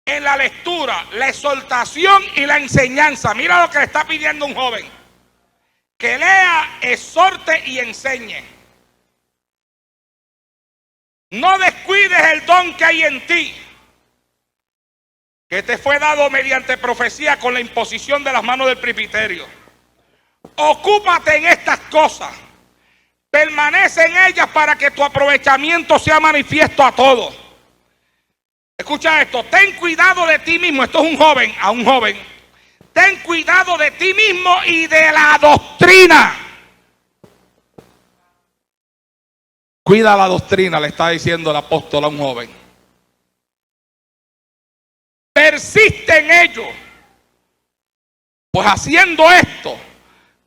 en la lectura, la exhortación y la enseñanza. Mira lo que le está pidiendo un joven, que lea, exhorte y enseñe. No descuides el don que hay en ti, que te fue dado mediante profecía con la imposición de las manos del presbiterio. Ocúpate en estas cosas, permanece en ellas para que tu aprovechamiento sea manifiesto a todos. Escucha esto, ten cuidado de ti mismo. Esto es a un joven. Ten cuidado de ti mismo y de la doctrina. Cuida la doctrina, le está diciendo el apóstol a un joven. Persiste en ello, pues haciendo esto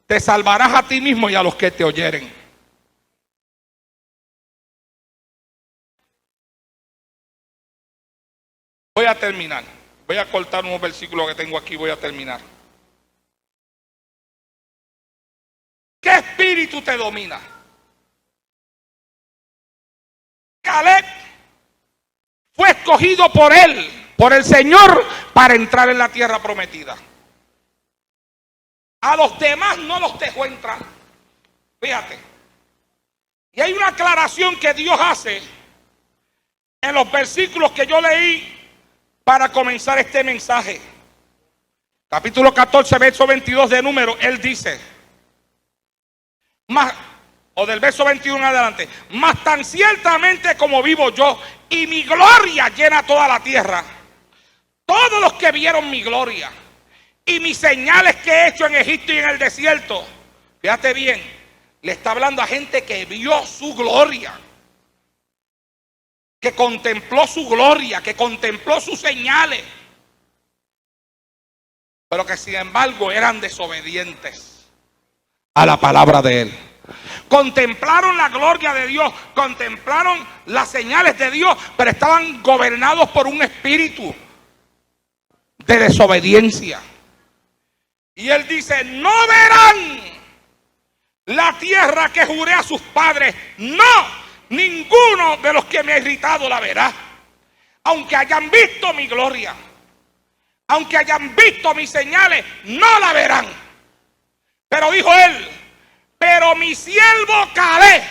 te salvarás a ti mismo y a los que te oyeren. Voy a terminar. Voy a cortar unos versículos que tengo aquí, voy a terminar. ¿Qué espíritu te domina? Caleb fue escogido por él, por el Señor, para entrar en la tierra prometida. A los demás no los dejó entrar. Fíjate. Y hay una aclaración que Dios hace en los versículos que yo leí para comenzar este mensaje. Capítulo 14, verso 22 de Números, él dice, o del verso 21 en adelante, mas tan ciertamente como vivo yo y mi gloria llena toda la tierra, todos los que vieron mi gloria y mis señales que he hecho en Egipto y en el desierto, fíjate bien, le está hablando a gente que vio su gloria, que contempló su gloria, que contempló sus señales, pero que sin embargo eran desobedientes a la palabra de él. Contemplaron la gloria de Dios, contemplaron las señales de Dios, pero estaban gobernados por un espíritu de desobediencia. Y él dice, no verán la tierra que juré a sus padres, no, ninguno de los que me ha irritado la verá, aunque hayan visto mi gloria, aunque hayan visto mis señales, no la verán. Pero dijo él, pero mi siervo Caleb,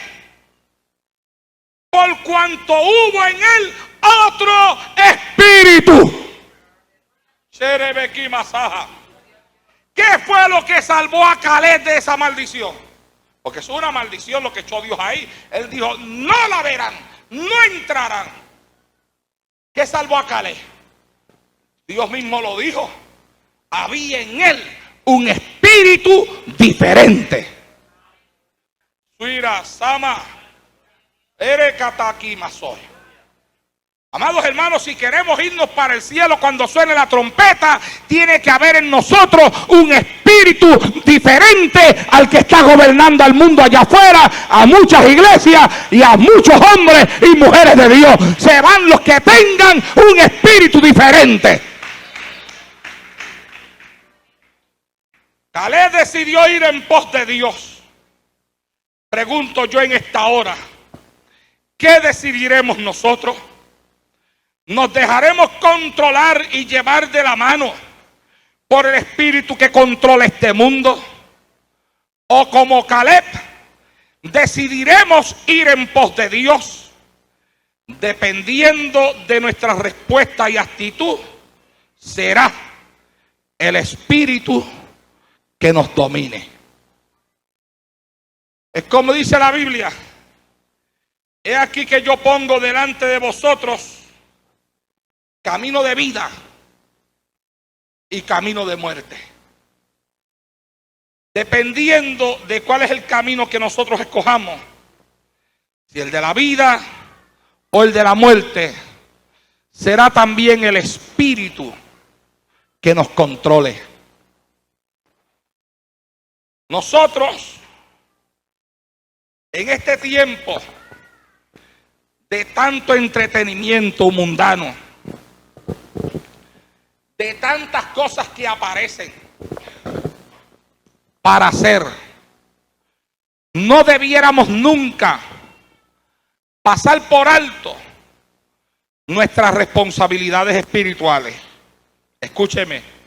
por cuanto hubo en él otro espíritu. ¿Qué fue lo que salvó a Caleb de esa maldición? Porque es una maldición lo que echó Dios ahí. Él dijo, no la verán, no entrarán. ¿Qué salvó a Caleb? Dios mismo lo dijo. Había en él un espíritu diferente. Suira Sama, Erekataki Masoy. Amados hermanos, si queremos irnos para el cielo cuando suene la trompeta, tiene que haber en nosotros un espíritu diferente al que está gobernando al mundo allá afuera, a muchas iglesias y a muchos hombres y mujeres de Dios. Se van los que tengan un espíritu diferente. Caleb decidió ir en pos de Dios. Pregunto yo en esta hora, ¿qué decidiremos nosotros? ¿Nos dejaremos controlar y llevar de la mano por el espíritu que controla este mundo? ¿O como Caleb, decidiremos ir en pos de Dios? Dependiendo de nuestra respuesta y actitud, será el espíritu que nos domine. Es como dice la Biblia: he aquí que yo pongo delante de vosotros camino de vida y camino de muerte. Dependiendo de cuál es el camino que nosotros escojamos, si el de la vida o el de la muerte, será también el espíritu que nos controle. Nosotros, en este tiempo de tanto entretenimiento mundano, de tantas cosas que aparecen para hacer, no debiéramos nunca pasar por alto nuestras responsabilidades espirituales. Escúcheme.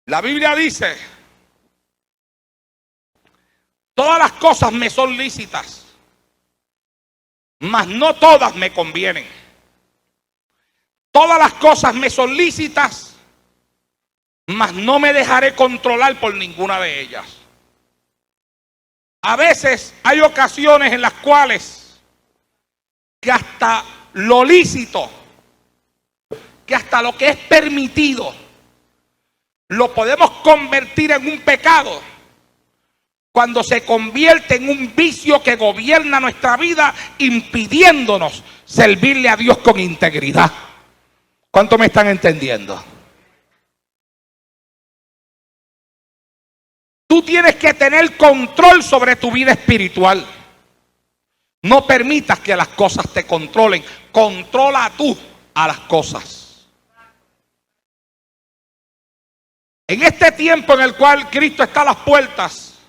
La Biblia dice: todas las cosas me son lícitas, mas no todas me convienen. Todas las cosas me son lícitas, mas no me dejaré controlar por ninguna de ellas. A veces hay ocasiones en las cuales que hasta lo lícito, que hasta lo que es permitido, lo podemos convertir en un pecado cuando se convierte en un vicio que gobierna nuestra vida, impidiéndonos servirle a Dios con integridad. ¿Cuánto me están entendiendo? Tú tienes que tener control sobre tu vida espiritual. No permitas que las cosas te controlen. Controla tú a las cosas. En este tiempo en el cual Cristo está a las puertas,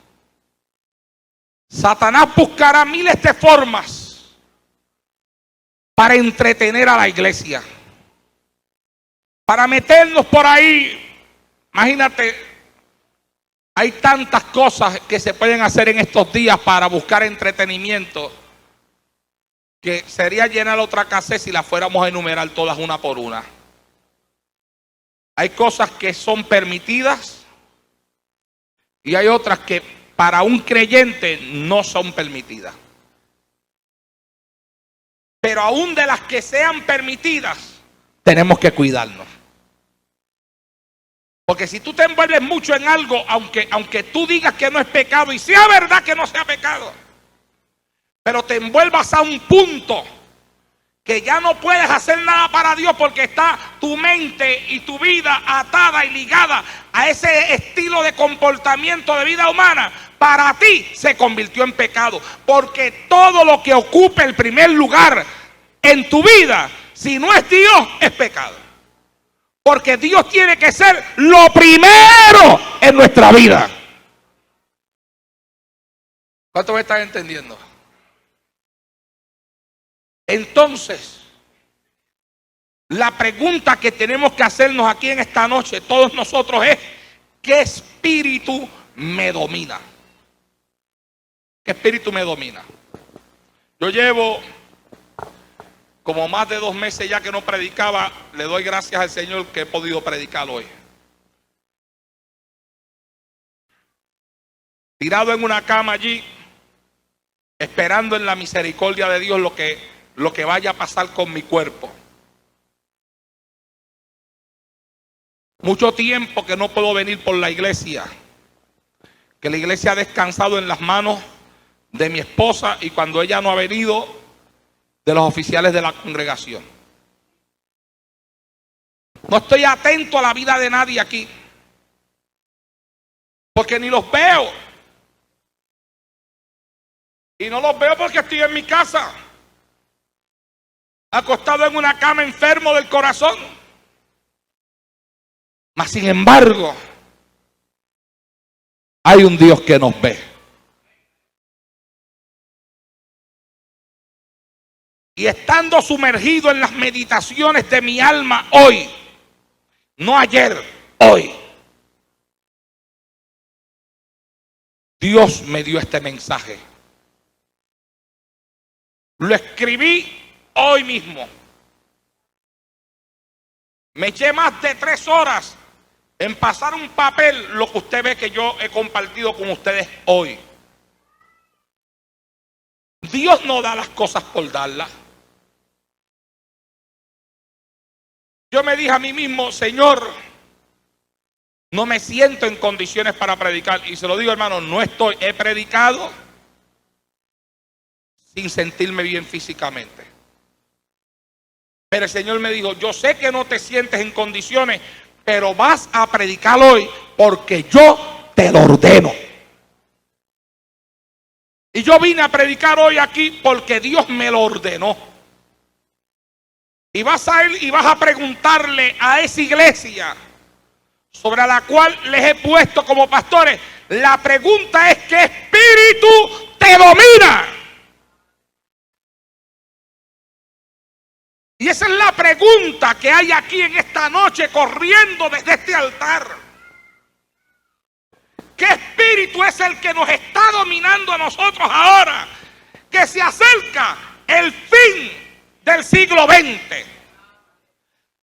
Satanás buscará miles de formas para entretener a la iglesia, para meternos por ahí. Imagínate, hay tantas cosas que se pueden hacer en estos días para buscar entretenimiento, que sería llenar otra casa si las fuéramos a enumerar todas una por una. Hay cosas que son permitidas y hay otras que para un creyente no son permitidas. Pero aún de las que sean permitidas, tenemos que cuidarnos. Porque si tú te envuelves mucho en algo, aunque tú digas que no es pecado, y sea verdad que no sea pecado, pero te envuelvas a un punto que ya no puedes hacer nada para Dios porque está tu mente y tu vida atada y ligada a ese estilo de comportamiento de vida humana, para ti se convirtió en pecado. Porque todo lo que ocupe el primer lugar en tu vida, si no es Dios, es pecado. Porque Dios tiene que ser lo primero en nuestra vida. ¿Cuánto me están entendiendo? Entonces, la pregunta que tenemos que hacernos aquí en esta noche, todos nosotros, es: ¿qué espíritu me domina? ¿Qué espíritu me domina? Yo llevo como más de 2 meses ya que no predicaba. Le doy gracias al Señor que he podido predicar hoy. Tirado en una cama allí, esperando en la misericordia de Dios lo que vaya a pasar con mi cuerpo. Mucho tiempo que no puedo venir por la iglesia, que la iglesia ha descansado en las manos de mi esposa y cuando ella no ha venido, de los oficiales de la congregación. No estoy atento a la vida de nadie aquí, porque ni los veo. Y no los veo porque estoy en mi casa, acostado en una cama, enfermo del corazón. Mas sin embargo, hay un Dios que nos ve. Y estando sumergido en las meditaciones de mi alma hoy, no ayer, hoy, Dios me dio este mensaje. Lo escribí hoy mismo. Me eché más de 3 horas en pasar un papel, lo que usted ve que yo he compartido con ustedes hoy. Dios no da las cosas por darlas. Yo me dije a mí mismo, Señor, no me siento en condiciones para predicar. Y se lo digo, hermano, no estoy. He predicado sin sentirme bien físicamente. Pero el Señor me dijo, yo sé que no te sientes en condiciones, pero vas a predicar hoy porque yo te lo ordeno. Y yo vine a predicar hoy aquí porque Dios me lo ordenó. Y vas a ir y vas a preguntarle a esa iglesia sobre la cual les he puesto como pastores. La pregunta es: ¿qué espíritu te domina? Y esa es la pregunta que hay aquí en esta noche corriendo desde este altar. ¿Qué espíritu es el que nos está dominando a nosotros ahora? Que se acerca el fin del siglo XX,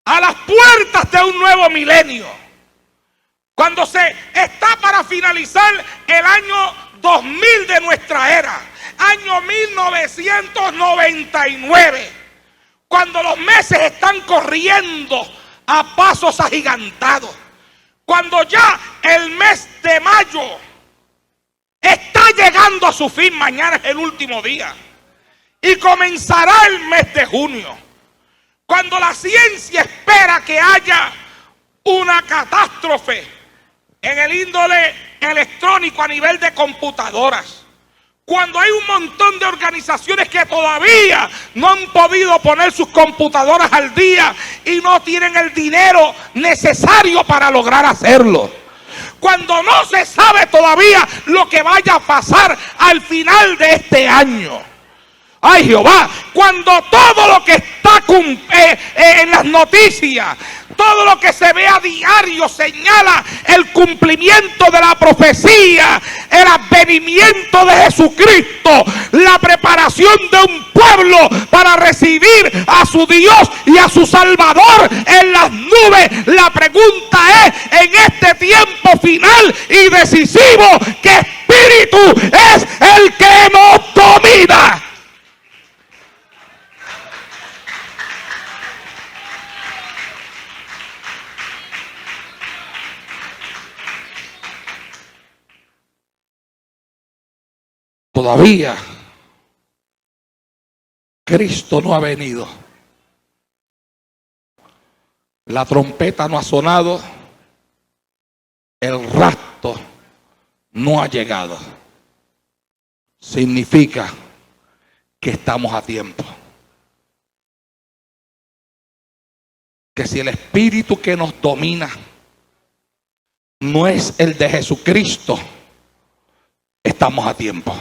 a las puertas de un nuevo milenio, cuando se está para finalizar el año 2000 de nuestra era, año 1999, cuando los meses están corriendo a pasos agigantados, cuando ya el mes de mayo está llegando a su fin, mañana es el último día, y comenzará el mes de junio, cuando la ciencia espera que haya una catástrofe en el índole electrónico a nivel de computadoras, cuando hay un montón de organizaciones que todavía no han podido poner sus computadoras al día y no tienen el dinero necesario para lograr hacerlo, cuando no se sabe todavía lo que vaya a pasar al final de este año. Ay Jehová, cuando todo lo que está en las noticias, todo lo que se ve a diario señala el cumplimiento de la profecía, el advenimiento de Jesucristo, la preparación de un pueblo para recibir a su Dios y a su Salvador en las nubes. La pregunta es, en este tiempo final y decisivo, ¿qué espíritu es el que nos domina? Todavía Cristo no ha venido. La trompeta no ha sonado. El rapto no ha llegado. Significa que estamos a tiempo. Que si el espíritu que nos domina no es el de Jesucristo, estamos a tiempo.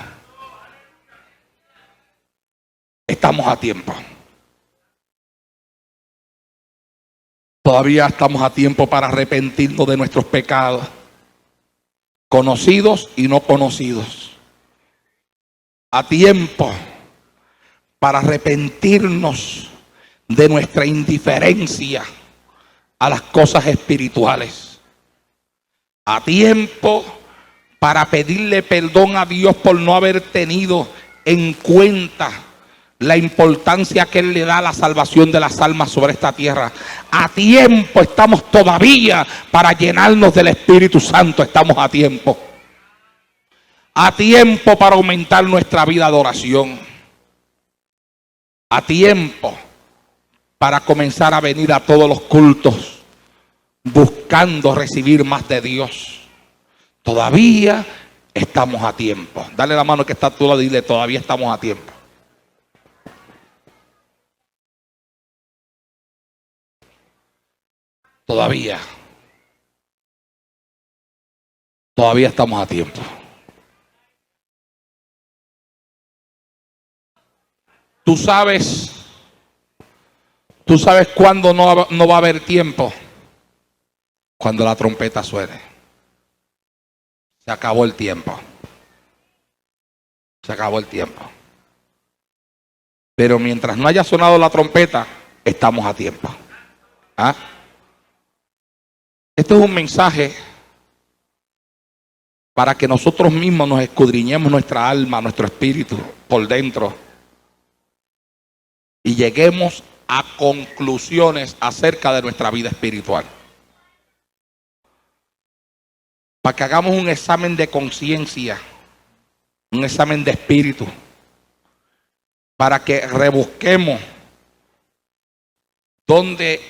Estamos a tiempo. Todavía estamos a tiempo para arrepentirnos de nuestros pecados, conocidos y no conocidos. a tiempo para arrepentirnos de nuestra indiferencia a las cosas espirituales. A tiempo para pedirle perdón a Dios por no haber tenido en cuenta la importancia que Él le da a la salvación de las almas sobre esta tierra. A tiempo estamos todavía para llenarnos del Espíritu Santo. Estamos a tiempo. A tiempo para aumentar nuestra vida de oración. A tiempo para comenzar a venir a todos los cultos buscando recibir más de Dios. Todavía estamos a tiempo. Dale la mano que está a tu lado y dile: todavía estamos a tiempo. Todavía estamos a tiempo. Tú sabes cuándo no va a haber tiempo. Cuando la trompeta suene. Se acabó el tiempo. Se acabó el tiempo. Pero mientras no haya sonado la trompeta, estamos a tiempo. ¿Ah? Este es un mensaje para que nosotros mismos nos escudriñemos nuestra alma, nuestro espíritu por dentro y lleguemos a conclusiones acerca de nuestra vida espiritual. Para que hagamos un examen de conciencia, un examen de espíritu, para que rebusquemos donde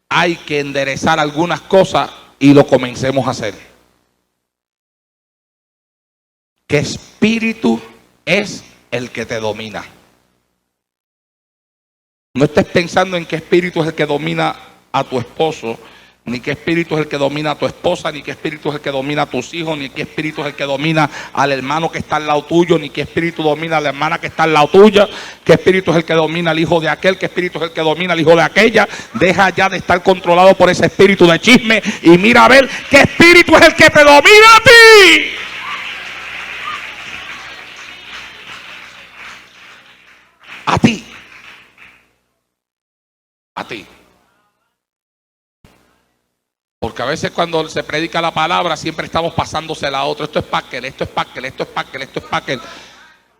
hay que enderezar algunas cosas y lo comencemos a hacer. ¿Qué espíritu es el que te domina? No estés pensando en qué espíritu es el que domina a tu esposo, ni qué espíritu es el que domina a tu esposa, ni qué espíritu es el que domina a tus hijos, ni qué espíritu es el que domina al hermano que está al lado tuyo, ni qué espíritu domina a la hermana que está al lado tuya, qué espíritu es el que domina al hijo de aquel, qué espíritu es el que domina al hijo de aquella. Deja ya de estar controlado por ese espíritu de chisme y mira a ver qué espíritu es el que te domina a ti. A ti. A ti. Porque a veces cuando se predica la palabra siempre estamos pasándosela a otro. Esto es para aquel, esto es para aquel, esto es para aquel, esto es para aquel.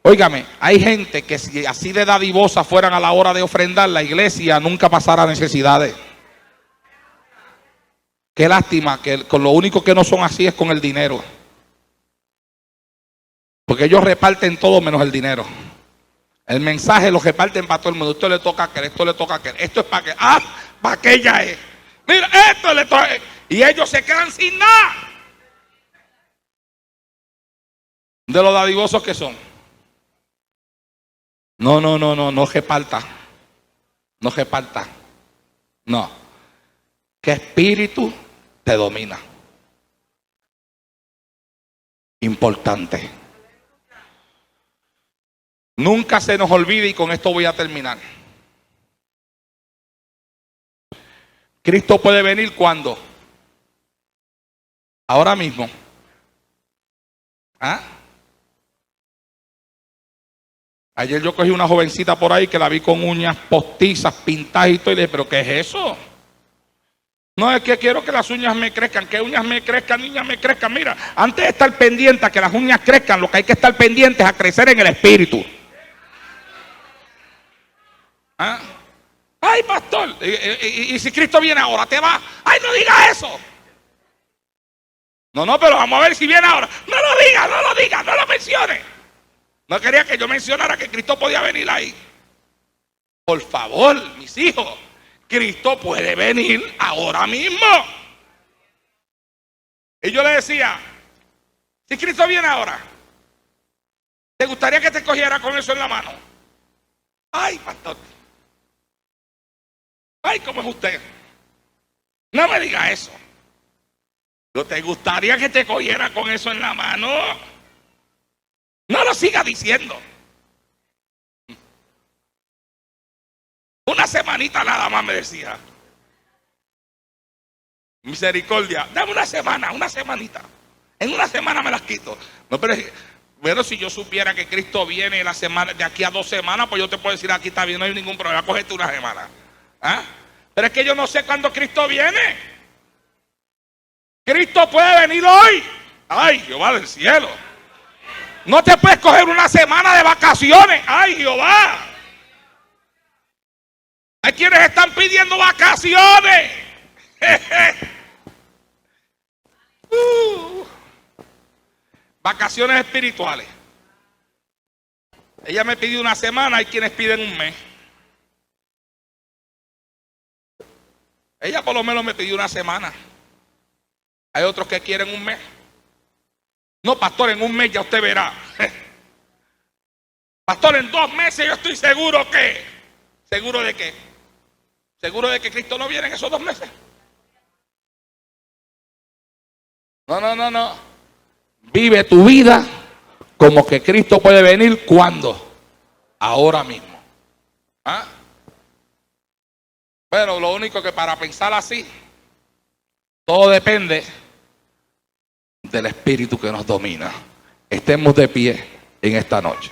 Óigame, hay gente que si así de dadivosa fueran a la hora de ofrendar, la iglesia nunca pasara necesidades. Qué lástima que con lo único que no son así es con el dinero. Porque ellos reparten todo menos el dinero. El mensaje lo reparten para todo el mundo. Esto le toca a aquel, esto le toca a aquel, esto es para aquel. Ah, para aquella es. Mira, esto le toca. Y ellos se quedan sin nada. De los dadivosos que son. No reparta. No reparta. No. ¿Qué espíritu te domina? Importante. Nunca se nos olvide, y con esto voy a terminar. Cristo puede venir cuando. Ahora mismo. ¿Ah? Ayer yo cogí una jovencita por ahí que la vi con uñas postizas, pintadas y todo, y le dije: ¿pero qué es eso? No, es que quiero que las uñas me crezcan. Que uñas me crezcan, niñas me crezcan. Mira, antes de estar pendiente a que las uñas crezcan, lo que hay que estar pendiente es a crecer en el espíritu. ¿Ah? Ay, pastor, y si Cristo viene ahora, ¿te va? Ay, no diga eso. No, pero vamos a ver si viene ahora. No lo diga, no lo mencione. No quería que yo mencionara que Cristo podía venir ahí. Por favor, mis hijos, Cristo puede venir ahora mismo. Y yo le decía: si Cristo viene ahora, ¿te gustaría que te cogiera con eso en la mano? Ay, pastor. Ay, ¿cómo es usted? No me diga eso. ¿No te gustaría que te cogiera con eso en la mano? No lo siga diciendo. Una semanita nada más me decía. Misericordia, dame una semanita. En una semana me las quito. No, pero Bueno, si yo supiera que Cristo viene la semana, de aquí a 2 semanas, pues yo te puedo decir, aquí está bien, no hay ningún problema, cógete una semana. ¿Ah? Pero es que yo no sé cuándo Cristo viene. Cristo puede venir hoy. Ay, Jehová del cielo. No te puedes coger una semana de vacaciones. Ay, Jehová. Hay quienes están pidiendo vacaciones. Vacaciones espirituales. Ella me pidió una semana, hay quienes piden un mes. Ella por lo menos me pidió una semana. Hay otros que quieren un mes. No, pastor, en un mes ya usted verá. Pastor, en 2 meses yo estoy seguro que. ¿Seguro de qué? ¿Seguro de que Cristo no viene en esos 2 meses? No. Vive tu vida como que Cristo puede venir cuando. Ahora mismo. ¿Ah? Bueno, lo único que para pensar así, todo depende del espíritu que nos domina. Estemos de pie en esta noche.